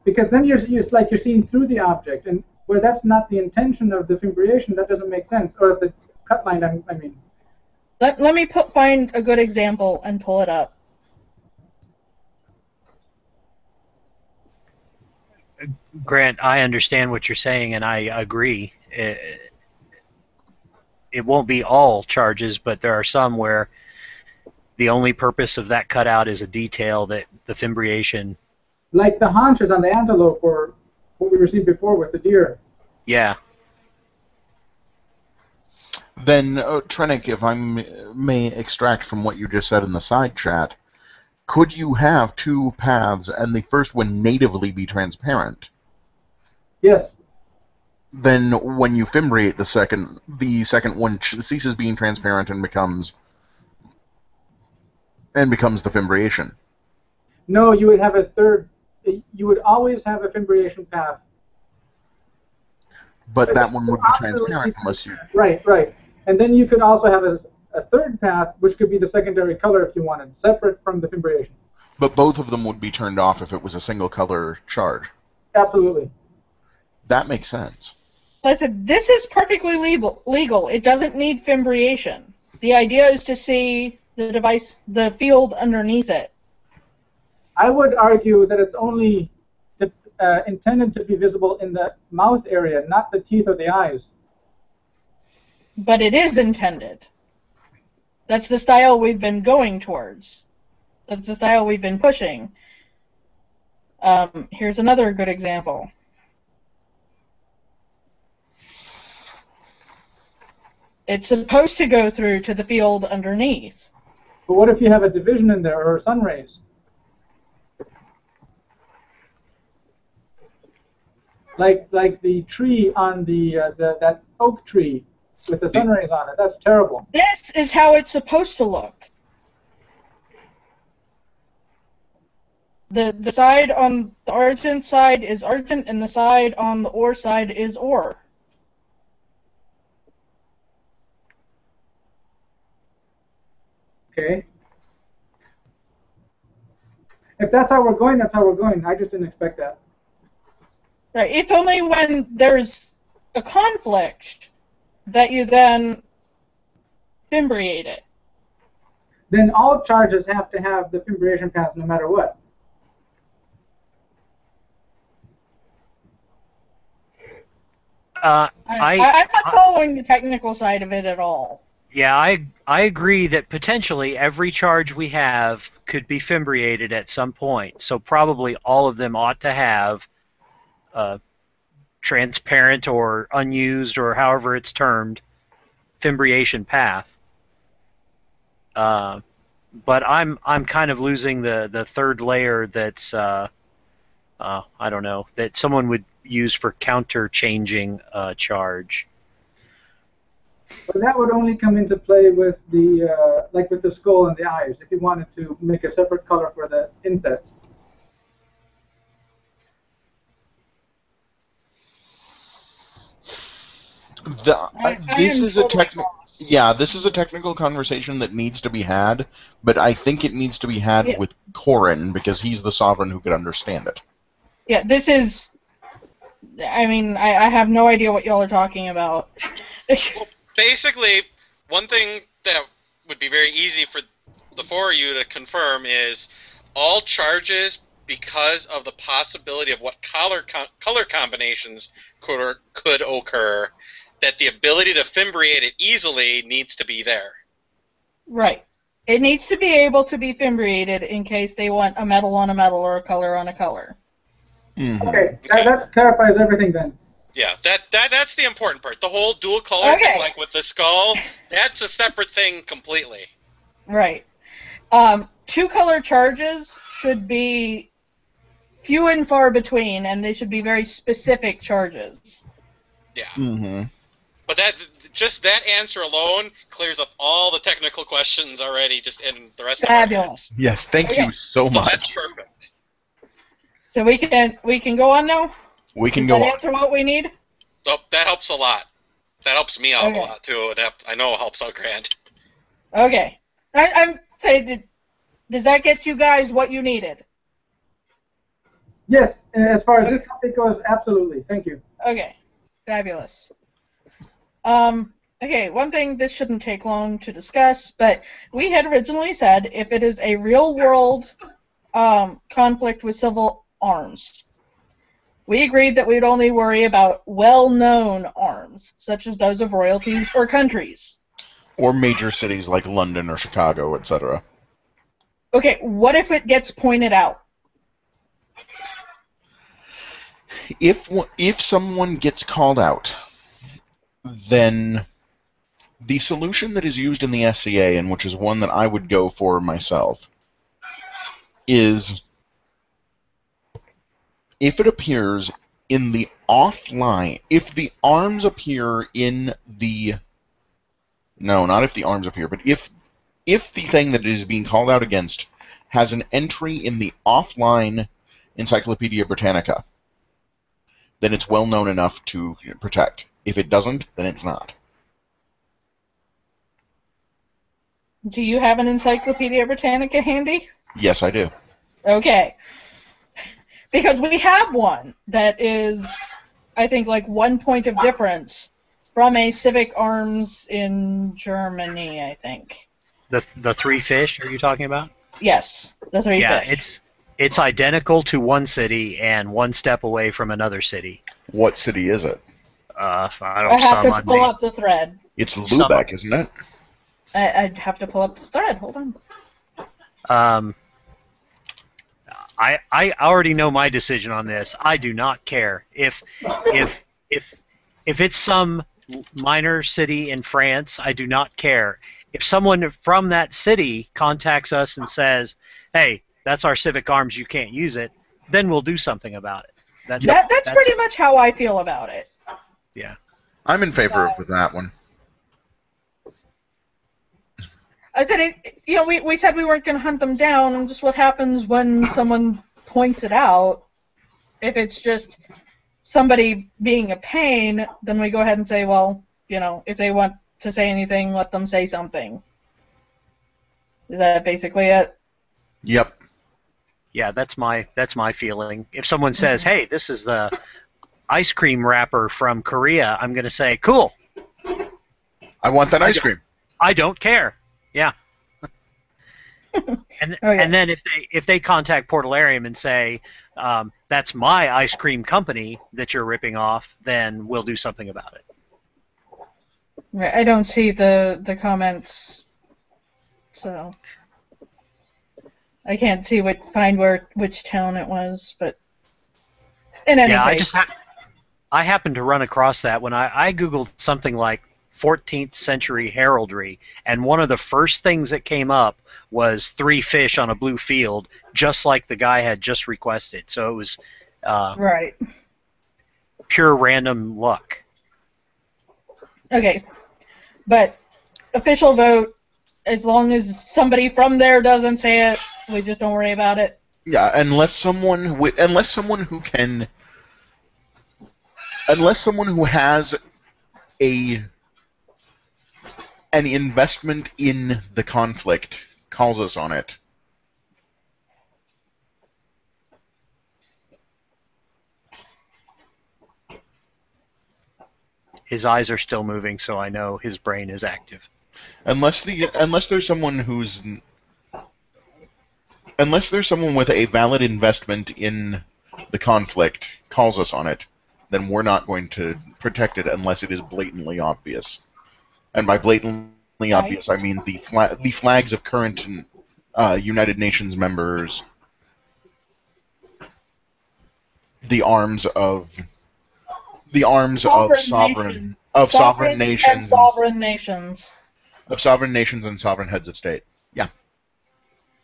because then it's like you're seeing through the object, and where that's not the intention of the fimbriation, that doesn't make sense. Or the cut line, I mean. Let me find a good example and pull it up. Grant, I understand what you're saying, and I agree. It won't be all charges, but there are some where the only purpose of that cutout is a detail that the fimbriation... Like the haunches on the antelope, or what we received before with the deer. Yeah. Then, Trenik, if I may extract from what you just said in the side chat, could you have two paths and the first one natively be transparent? Yes. Then when you fimbriate the second one ceases being transparent and becomes the fimbriation. No, you would have a third. You would always have a fimbriation path. But that one would be transparent unless you... Right, right. And then you could also have a third path, which could be the secondary color if you wanted, separate from the fimbriation. But both of them would be turned off if it was a single color charge. Absolutely. That makes sense. Listen, this is perfectly legal. It doesn't need fimbriation. The idea is to see the device, the field underneath it. I would argue that it's only intended to be visible in the mouth area, not the teeth or the eyes. But it is intended. That's the style we've been going towards. That's the style we've been pushing. Here's another good example. It's supposed to go through to the field underneath. But what if you have a division in there or sun rays? Like the tree on that oak tree with the sun rays on it. That's terrible. This is how it's supposed to look. The side on the argent side is argent, and the side on the ore side is ore. Okay. If that's how we're going, that's how we're going. I just didn't expect that. Right. It's only when there's a conflict that you then fimbriate it. Then all charges have to have the fimbriation paths no matter what. I'm not following the technical side of it at all. Yeah, I agree that potentially every charge we have could be fimbriated at some point. So probably all of them ought to have transparent or unused or however it's termed fimbriation path. But I'm kind of losing the third layer that's I don't know, that someone would use for counter changing charge. But that would only come into play with the like with the skull and the eyes, if you wanted to make a separate color for the insets. This is a technical conversation that needs to be had, but I think it needs to be had with Corin because he's the sovereign who could understand it. Yeah, this is. I mean, I have no idea what y'all are talking about. Basically, one thing that would be very easy for the four of you to confirm is all charges, because of the possibility of what color combinations could occur, that the ability to fimbriate it easily needs to be there. Right. It needs to be able to be fimbriated in case they want a metal on a metal or a color on a color. Mm-hmm. Okay, that clarifies everything then. Yeah, that's the important part. The whole dual color thing, like with the skull, that's a separate thing completely. Right. Two color charges should be few and far between, and they should be very specific charges. Yeah. Mm-hmm. But just that answer alone clears up all the technical questions already, just in the rest Fabulous. of Yes, thank you so much. That's perfect. So we can go on now? We can Does go that on. answer what we need? Oh, that helps a lot. That helps me out a lot too. I know it helps out Grant. Okay. I'm saying, does that get you guys what you needed? Yes, as far as this topic goes, absolutely. Thank you. Okay. Fabulous. Okay, one thing, this shouldn't take long to discuss, but we had originally said if it is a real-world conflict with civil arms, we agreed that we'd only worry about well-known arms, such as those of royalties or countries. Or major cities like London or Chicago, etc. Okay, what if it gets pointed out? If someone gets called out, then the solution that is used in the SCA, and which is one that I would go for myself, is if it appears in the offline, if the arms appear in the, no, not if the arms appear, but if the thing that is being called out against has an entry in the offline Encyclopedia Britannica, then it's well known enough to protect. If it doesn't, then it's not. Do you have an Encyclopedia Britannica handy? Yes, I do. Okay. Because we have one that is, I think, like 1 point of difference from a civic arms in Germany, I think. The three fish, are you talking about? Yes, the three Yeah, fish. it's identical to one city and one step away from another city. What city is it? I I have to pull up the thread. It's Lubeck, isn't it? I'd have to pull up the thread. Hold on. I already know my decision on this. I do not care if it's some minor city in France. I do not care. If someone from that city contacts us and says, "Hey, that's our civic arms. You can't use it," then we'll do something about it. That's pretty much how I feel about it. Yeah. I'm in favor of that one. I said, we said we weren't going to hunt them down, and just what happens when someone points it out. If it's just somebody being a pain, then we go ahead and say, well, if they want to say anything, let them say something. Is that basically it? Yep. Yeah, that's my feeling. If someone says, "Hey, this is the ice cream wrapper from Korea," I'm going to say, "Cool. I want that ice cream." I don't care. Yeah. And then if they contact Portalarium and say, "That's my ice cream company that you're ripping off," then we'll do something about it. Right, I don't see the comments, so I can't see find which town it was, but in any case. I happened to run across that when I Googled something like 14th century heraldry, and one of the first things that came up was three fish on a blue field, just like the guy had just requested. So it was right. Pure random luck. Okay, but official vote, as long as somebody from there doesn't say it, we just don't worry about it. Yeah, unless someone who has an investment in the conflict calls us on it. His eyes are still moving, so I know his brain is active. Unless there's someone with a valid investment in the conflict calls us on it, then we're not going to protect it unless it is blatantly obvious. And by blatantly obvious, I mean the flags of current United Nations members, the arms of sovereign nations and sovereign heads of state. Yeah.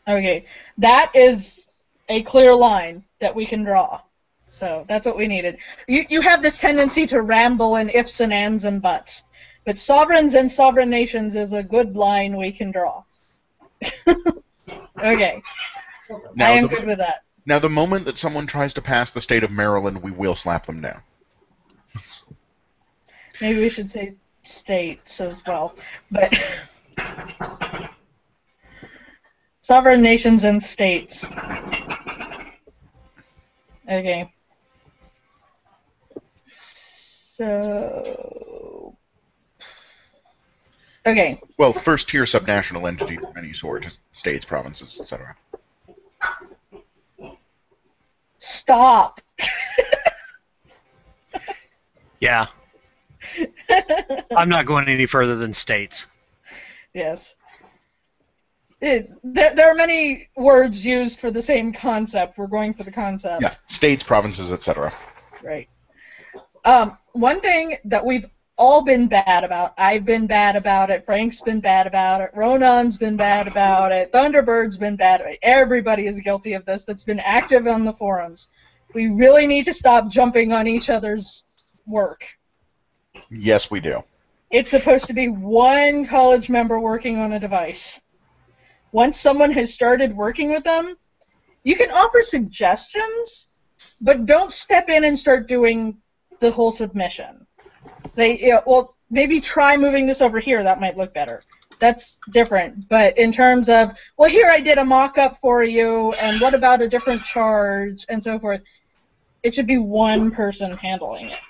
Okay, that is a clear line that we can draw. So that's what we needed. You have this tendency to ramble in ifs and ands and buts, but sovereigns and sovereign nations is a good line we can draw. Okay, I am good with that. Now, the moment that someone tries to pass the state of Maryland, we will slap them down. Maybe we should say states as well, but sovereign nations and states. Okay. So. Okay. Well, first-tier subnational entities of any sort, states, provinces, etc. Stop. Yeah. I'm not going any further than states. Yes. There are many words used for the same concept. We're going for the concept. Yeah, states, provinces, etc. Right. One thing that we've all been bad about. I've been bad about it. Frank's been bad about it. Ronan's been bad about it. Thunderbird's been bad about it. Everybody is guilty of this that's been active on the forums. We really need to stop jumping on each other's work. Yes, we do. It's supposed to be one college member working on a device. Once someone has started working with them, you can offer suggestions, but don't step in and start doing the whole submission. Say, well, maybe try moving this over here. That might look better. That's different. But in terms of, well, here I did a mock-up for you, and what about a different charge, and so forth, it should be one person handling it.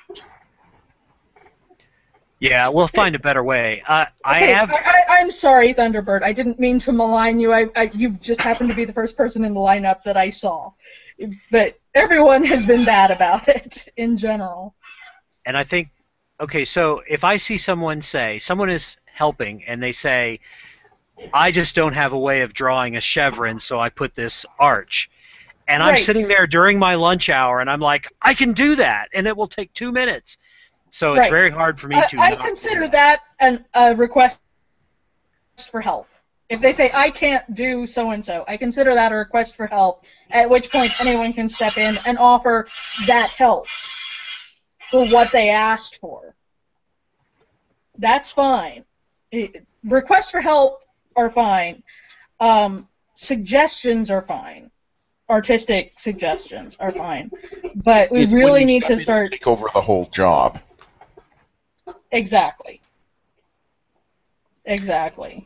Yeah, we'll find a better way. I'm sorry, Thunderbird. I didn't mean to malign you. You just happened to be the first person in the lineup that I saw. But everyone has been bad about it in general. And I think, okay, so if I see someone is helping, and they say, I just don't have a way of drawing a chevron, so I put this arch. And I'm sitting there during my lunch hour, and I'm like, I can do that, and it will take 2 minutes. So it's very hard for me to. I consider that a request for help. If they say, I can't do so-and-so, I consider that a request for help, at which point anyone can step in and offer that help for what they asked for. That's fine. Requests for help are fine. Suggestions are fine. Artistic suggestions are fine. But we really need to start... take over the whole job. Exactly. Exactly.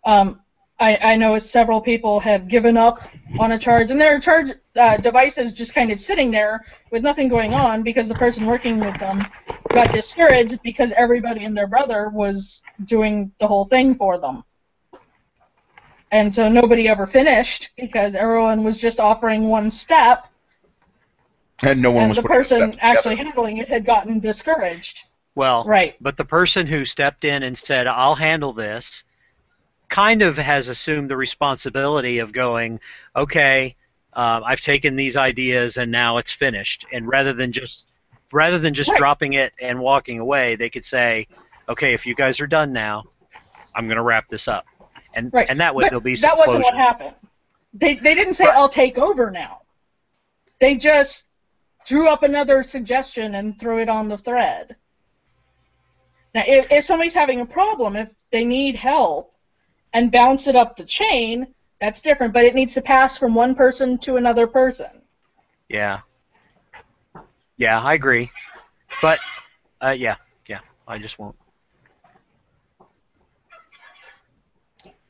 I know several people have given up on a charge, and there are charge devices just kind of sitting there with nothing going on because the person working with them got discouraged because everybody and their brother was doing the whole thing for them. And so nobody ever finished because everyone was just offering one step, and no one was the person actually handling it had gotten discouraged. Well, but the person who stepped in and said, I'll handle this, kind of has assumed the responsibility of going, okay, I've taken these ideas and now it's finished. And rather than just dropping it and walking away, they could say, okay, if you guys are done now, I'm going to wrap this up. And that way there'll be some closure. That wasn't what happened. They didn't say, I'll take over now. They just drew up another suggestion and threw it on the thread. Now, if somebody's having a problem, if they need help and bounce it up the chain, that's different, but it needs to pass from one person to another person. Yeah. Yeah, I agree. But, yeah, I just won't.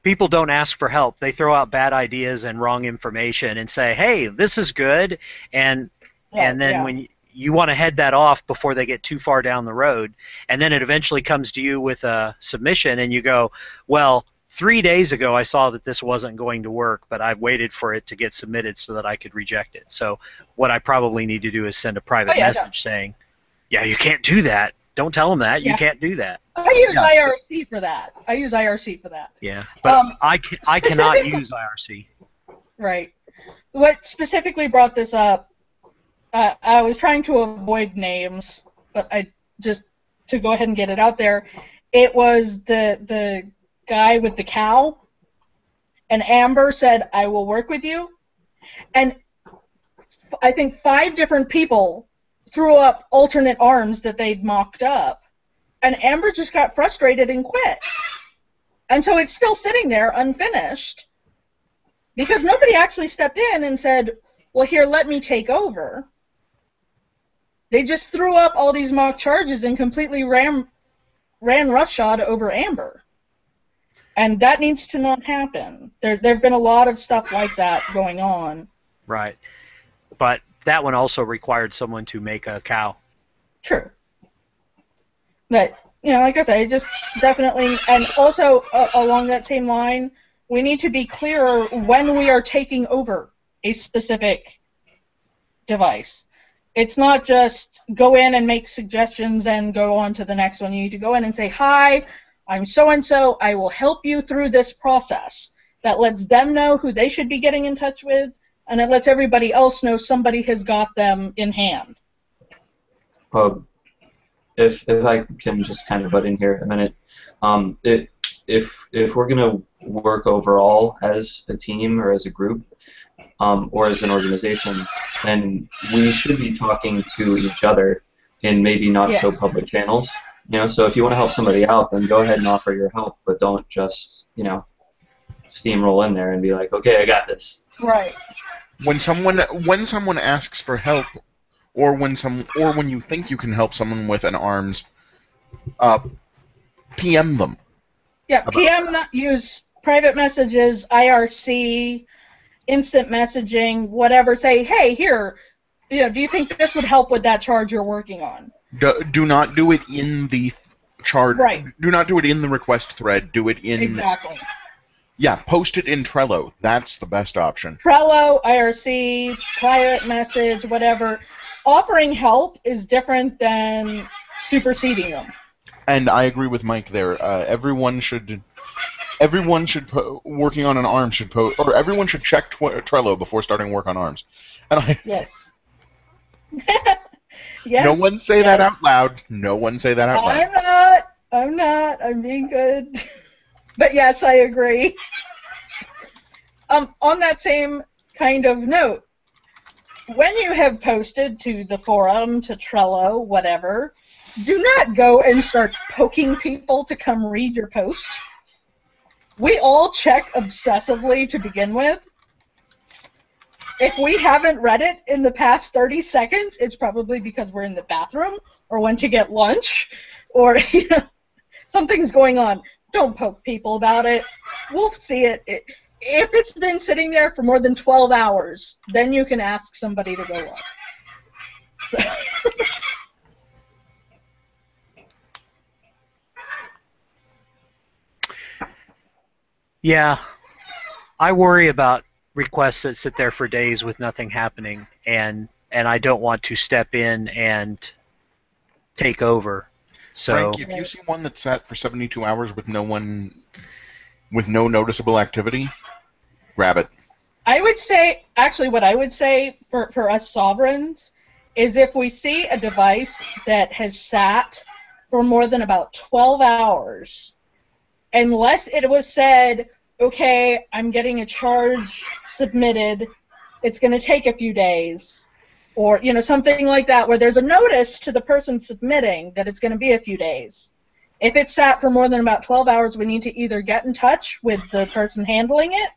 People don't ask for help. They throw out bad ideas and wrong information and say, hey, this is good, and then when you want to head that off before they get too far down the road, and then it eventually comes to you with a submission, and you go, well, 3 days ago I saw that this wasn't going to work, but I've waited for it to get submitted so that I could reject it. So what I probably need to do is send a private message saying, yeah, you can't do that. Don't tell them that. You can't do that. I use IRC for that. Yeah, but I cannot use IRC. Right. What specifically brought this up, I was trying to avoid names, but to go ahead and get it out there, it was the guy with the cow, and Amber said, I will work with you, and I think 5 different people threw up alternate arms that they'd mocked up, and Amber just got frustrated and quit. And so it's still sitting there unfinished because nobody actually stepped in and said, well, here, let me take over. They just threw up all these mock charges and completely ran roughshod over Amber. And that needs to not happen. There have been a lot of stuff like that going on. Right. But that one also required someone to make a cow. True. But, like I said, it just definitely, and also along that same line, we need to be clearer when we are taking over a specific device. It's not just go in and make suggestions and go on to the next one. You need to go in and say, hi, I'm so-and-so. I will help you through this process. That lets them know who they should be getting in touch with, and it lets everybody else know somebody has got them in hand. if I can just kind of butt in here a minute, if we're gonna work overall as a team or as a group, or as an organization, then we should be talking to each other in maybe not so public channels. So if you want to help somebody out, then go ahead and offer your help, but don't just steamroll in there and be like, okay, I got this. Right. When someone asks for help, or when you think you can help someone with an arms, PM them. Yeah, PM, use private messages, IRC, instant messaging, whatever. Say, hey, here, do you think this would help with that charge you're working on? Do not do it in the charge. Right. Do not do it in the request thread. Do it in. Exactly. Yeah, post it in Trello. That's the best option. Trello, IRC, private message, whatever. Offering help is different than superseding them. And I agree with Mike there. Everyone should working on an arm should post, or everyone should check Trello before starting work on arms. And yes. Yes. No one say that out loud. No one say that out loud. I'm not. I'm being good. But yes, I agree. On that same kind of note, when you have posted to the forum, to Trello, whatever, do not go and start poking people to come read your post. We all check obsessively to begin with. If we haven't read it in the past 30 seconds, it's probably because we're in the bathroom or went to get lunch or something's going on. Don't poke people about it. We'll see it. If it's been sitting there for more than 12 hours, then you can ask somebody to go look. So. Yeah, I worry about requests that sit there for days with nothing happening, and I don't want to step in and take over. So, Frank, if you see one that's sat for 72 hours with no noticeable activity, grab it. I would say, actually what I would say for us sovereigns is if we see a device that has sat for more than about 12 hours, unless it was said, okay, I'm getting a charge submitted, it's going to take a few days, or something like that, where there's a notice to the person submitting that it's going to be a few days. If it's sat for more than about 12 hours, we need to either get in touch with the person handling it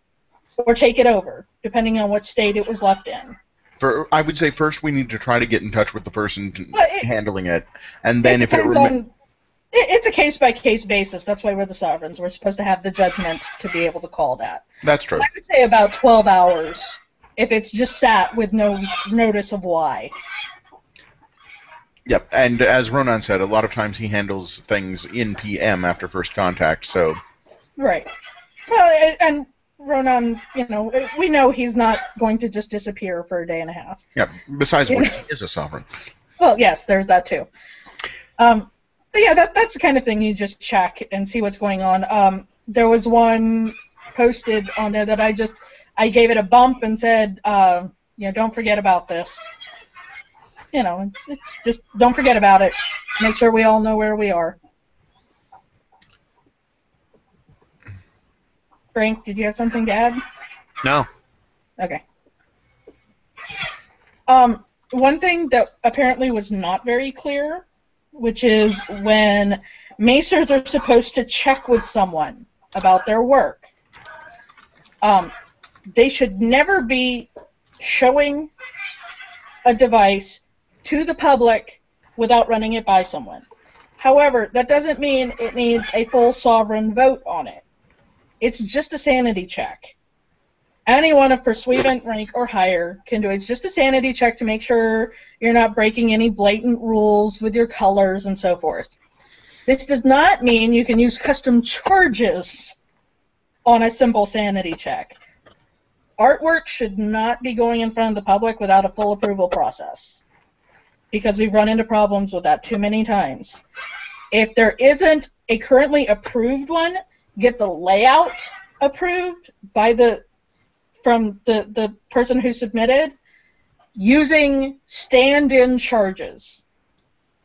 or take it over, depending on what state it was left in. I would say first we need to try to get in touch with the person handling it, and then if it's a case-by-case basis. That's why we're the sovereigns. We're supposed to have the judgment to be able to call that. That's true. I would say about 12 hours if it's just sat with no notice of why. Yep, and as Ronan said, a lot of times he handles things in PM after first contact, so... Right. Well, and Ronan, we know he's not going to just disappear for a day and a half. Yeah, besides which, he is a sovereign. Well, yes, there's that too. But yeah, that's the kind of thing you just check and see what's going on. There was one posted on there that I gave it a bump and said, don't forget about this. It's just don't forget about it. Make sure we all know where we are. Frank, did you have something to add? No. Okay. One thing that apparently was not very clear, which is when macers are supposed to check with someone about their work, they should never be showing a device to the public without running it by someone. However, that doesn't mean it needs a full sovereign vote on it. It's just a sanity check. Anyone of pursuivant rank or higher can do it. It's just a sanity check to make sure you're not breaking any blatant rules with your colors and so forth. This does not mean you can use custom charges on a simple sanity check. Artwork should not be going in front of the public without a full approval process, because we've run into problems with that too many times. If there isn't a currently approved one, get the layout approved from the person who submitted using stand-in charges.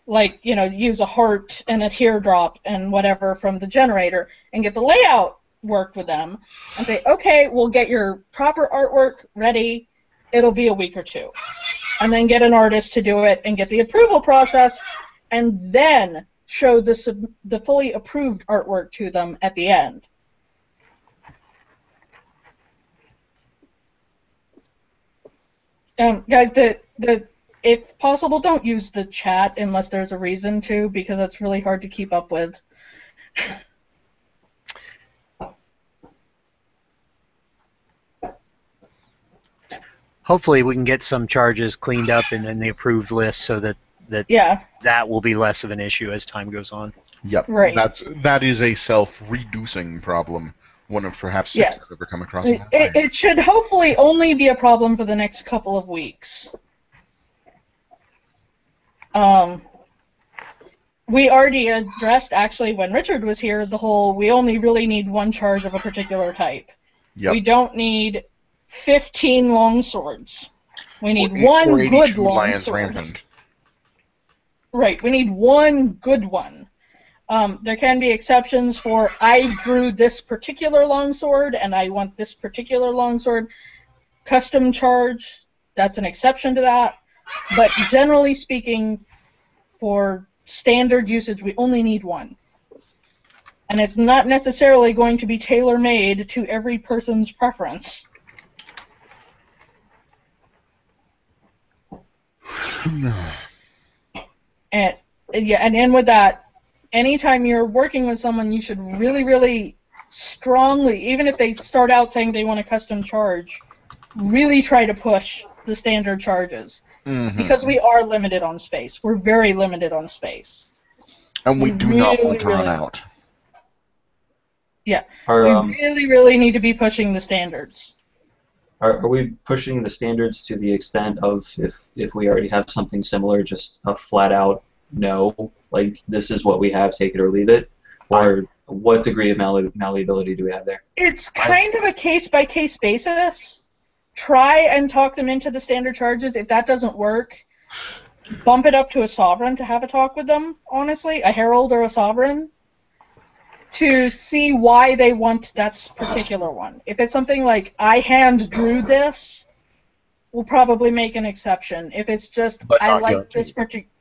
like, use a heart and a teardrop and whatever from the generator and get the layout worked with them and say, okay, we'll get your proper artwork ready. It'll be a week or two. And then get an artist to do it and get the approval process, and then show the fully approved artwork to them at the end. Guys, if possible, don't use the chat unless there's a reason to, because that's really hard to keep up with. Hopefully we can get some charges cleaned up in the approved list so that that will be less of an issue as time goes on. Yep. Right. That is a self-reducing problem. One of perhaps six I've ever come across. It should hopefully only be a problem for the next couple of weeks. We already addressed, actually, when Richard was here, the whole we only really need one charge of a particular type. Yep. We don't need 15 long swords. We need one good long sword. Right, we need one good one. There can be exceptions for, I drew this particular longsword and I want this particular longsword. Custom charge, that's an exception to that. But generally speaking, for standard usage, we only need one. And it's not necessarily going to be tailor-made to every person's preference. And with that, anytime you're working with someone, you should really, really strongly, even if they start out saying they want a custom charge, really try to push the standard charges. Mm-hmm. Because we are limited on space. We're very limited on space. And we do not want to run out. Yeah. We really, really need to be pushing the standards. Are we pushing the standards to the extent of if we already have something similar, just a flat out no, like this is what we have, take it or leave it? Or what degree of malleability do we have there? It's kind of a case-by-case basis. Try and talk them into the standard charges. If that doesn't work, bump it up to a sovereign to have a talk with them, honestly, a herald or a sovereign, to see why they want that particular one. If it's something like, I hand drew this, we'll probably make an exception. If it's just, I like this particular...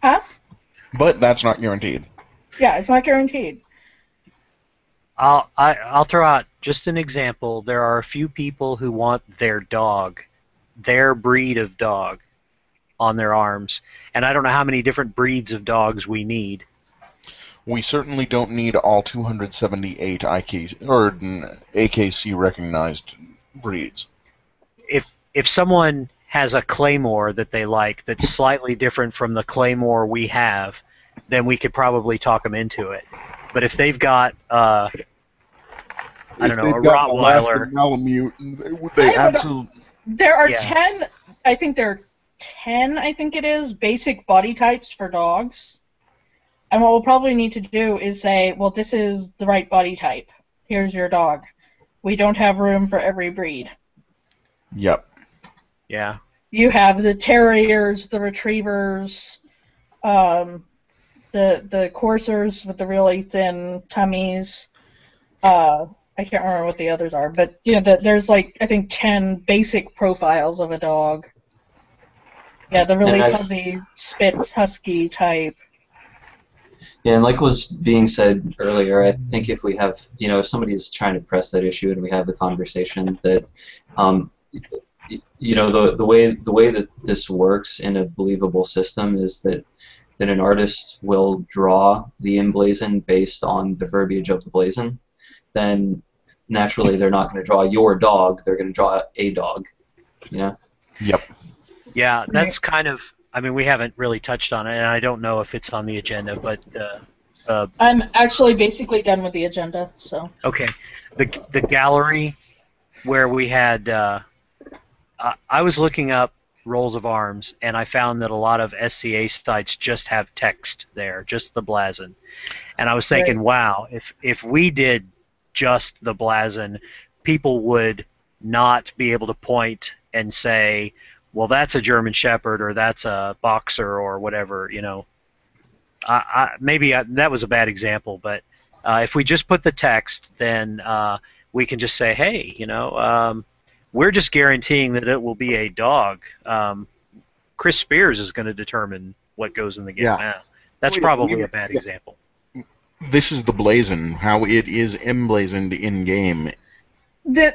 Huh? But that's not guaranteed. Yeah, it's not guaranteed. I'll throw out just an example. There are a few people who want their dog, their breed of dog, on their arms, and I don't know how many different breeds of dogs we need. We certainly don't need all 278 AKC recognized breeds. If someone has a claymore that they like that's slightly different from the claymore we have, then we could probably talk them into it. But if they've got a Rottweiler, Malamute, they absolutely. There are 10. I think there are 10. I think it is basic body types for dogs. And what we'll probably need to do is say, well, this is the right body type. Here's your dog. We don't have room for every breed. Yep. Yeah. You have the terriers, the retrievers, the coursers with the really thin tummies. I can't remember what the others are, but there's like I think 10 basic profiles of a dog. Yeah, the really fuzzy Spitz Husky type. Yeah, and like was being said earlier, I think if we have, if somebody is trying to press that issue and we have the conversation that, the way that this works in a believable system is that an artist will draw the emblazon based on the verbiage of the blazon, then naturally they're not going to draw your dog, they're going to draw a dog, Yep. Yeah, that's kind of, we haven't really touched on it, and I don't know if it's on the agenda, but... I'm actually basically done with the agenda, so... Okay. The gallery where we had... I was looking up rolls of arms, and I found that a lot of SCA sites just have text there, just the blazon. And I was thinking, wow, if we did just the blazon, people would not be able to point and say, well, that's a German Shepherd or that's a boxer or whatever, you know. That was a bad example, but if we just put the text, then we can just say, hey, you know, we're just guaranteeing that it will be a dog. Chris Spears is going to determine what goes in the game. Yeah. That's probably a bad example. This is the blazon, how it is emblazoned in game. The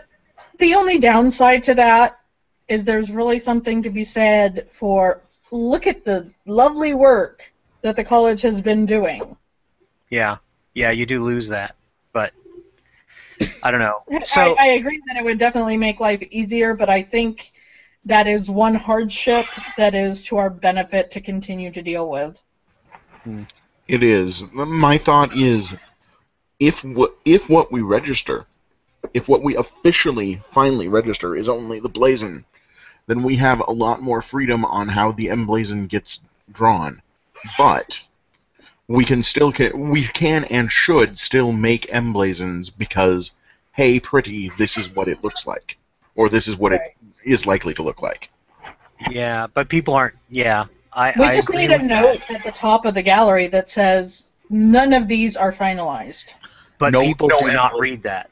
only downside to that is there's really something to be said for look at the lovely work that the college has been doing. Yeah, you do lose that, but I don't know. So I agree that it would definitely make life easier, but I think that is one hardship that is to our benefit to continue to deal with. It is. My thought is, if what we register, if what we officially finally register is only the blazon, then we have a lot more freedom on how the emblazon gets drawn. But we can and should still make emblazons because, hey, pretty, this is what it looks like, or this is what it is likely to look like. yeah, but people aren't. Yeah, We just need a note at the top of the gallery that says none of these are finalized. But No, people no do not emblazon. read that.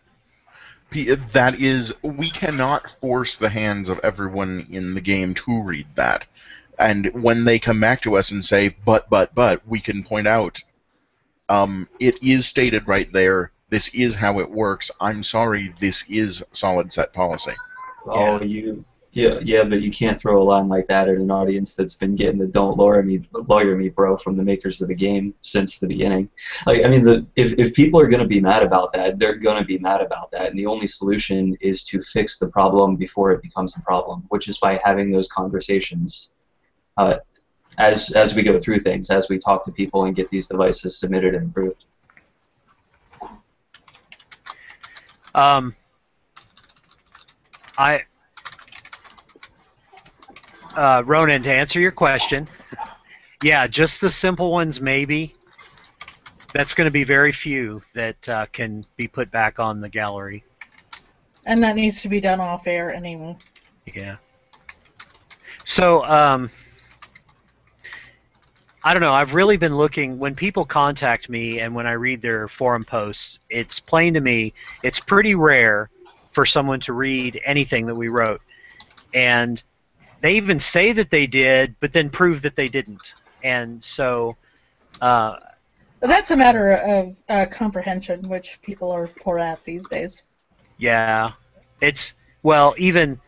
That is, we cannot force the hands of everyone in the game to read that. And when they come back to us and say, but, we can point out, it is stated right there, this is how it works, I'm sorry, this is solid set policy. Oh, yeah, but you can't throw a line like that at an audience that's been getting the "don't lawyer me, bro" from the makers of the game since the beginning. Like, I mean, if people are going to be mad about that, they're going to be mad about that, and the only solution is to fix the problem before it becomes a problem, which is by having those conversations as we go through things, as we talk to people and get these devices submitted and approved. Ronan, to answer your question, yeah, just the simple ones, maybe. That's going to be very few that can be put back on the gallery. And that needs to be done off air anyway. Yeah. So, I don't know. I've really been looking, when people contact me and when I read their forum posts, it's plain to me, it's pretty rare for someone to read anything that we wrote. And they even say that they did, but then prove that they didn't. And so... that's a matter of comprehension, which people are poor at these days. Yeah. It's, well, even...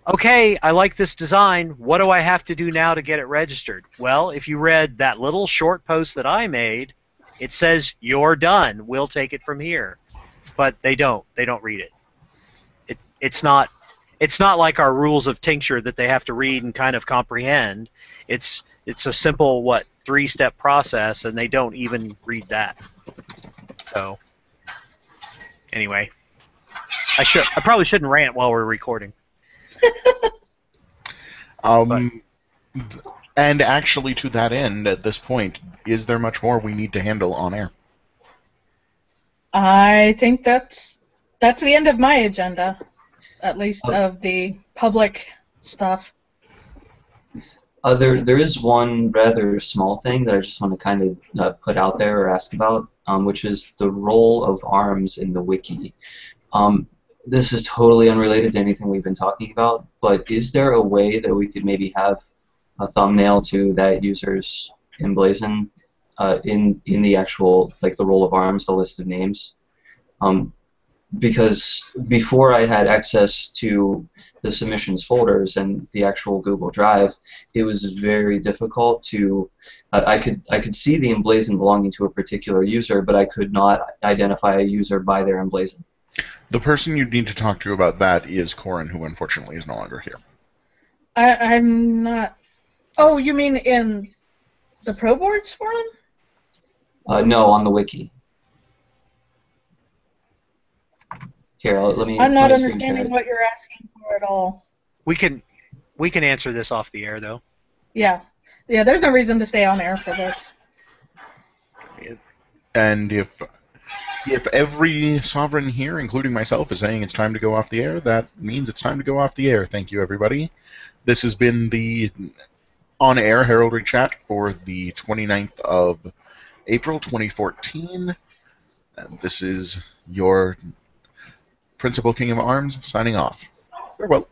Okay, I like this design. What do I have to do now to get it registered? Well, if you read that little short post that I made, it says, you're done. We'll take it from here. But they don't. They don't read it. It's not like our rules of tincture that they have to read and kind of comprehend. It's a simple, 3-step process, and they don't even read that. So, anyway, I probably shouldn't rant while we're recording. And actually, to that end, at this point, is there much more we need to handle on air? I think that's the end of my agenda, at least of the public stuff. There is one rather small thing that I just want to kind of put out there or ask about, which is the role of ARMS in the wiki. This is totally unrelated to anything we've been talking about, but is there a way that we could maybe have a thumbnail to that user's emblazon in the actual, like, the role of ARMS, the list of names? Because before I had access to the submissions folders and the actual Google Drive, it was very difficult to. I could see the emblazon belonging to a particular user, but I could not identify a user by their emblazon. The person you need to talk to about that is Corin, who unfortunately is no longer here. I'm not... Oh, you mean in the Pro Boards forum? No, on the wiki. Here, let me... I'm not understanding what you're asking for at all. We can answer this off the air, though. Yeah, there's no reason to stay on air for this. And if If every sovereign here, including myself, is saying it's time to go off the air, that means it's time to go off the air. Thank you, everybody. This has been the on-air heraldry chat for the 29th of April 2014. And this is your Principal King of Arms signing off. Farewell.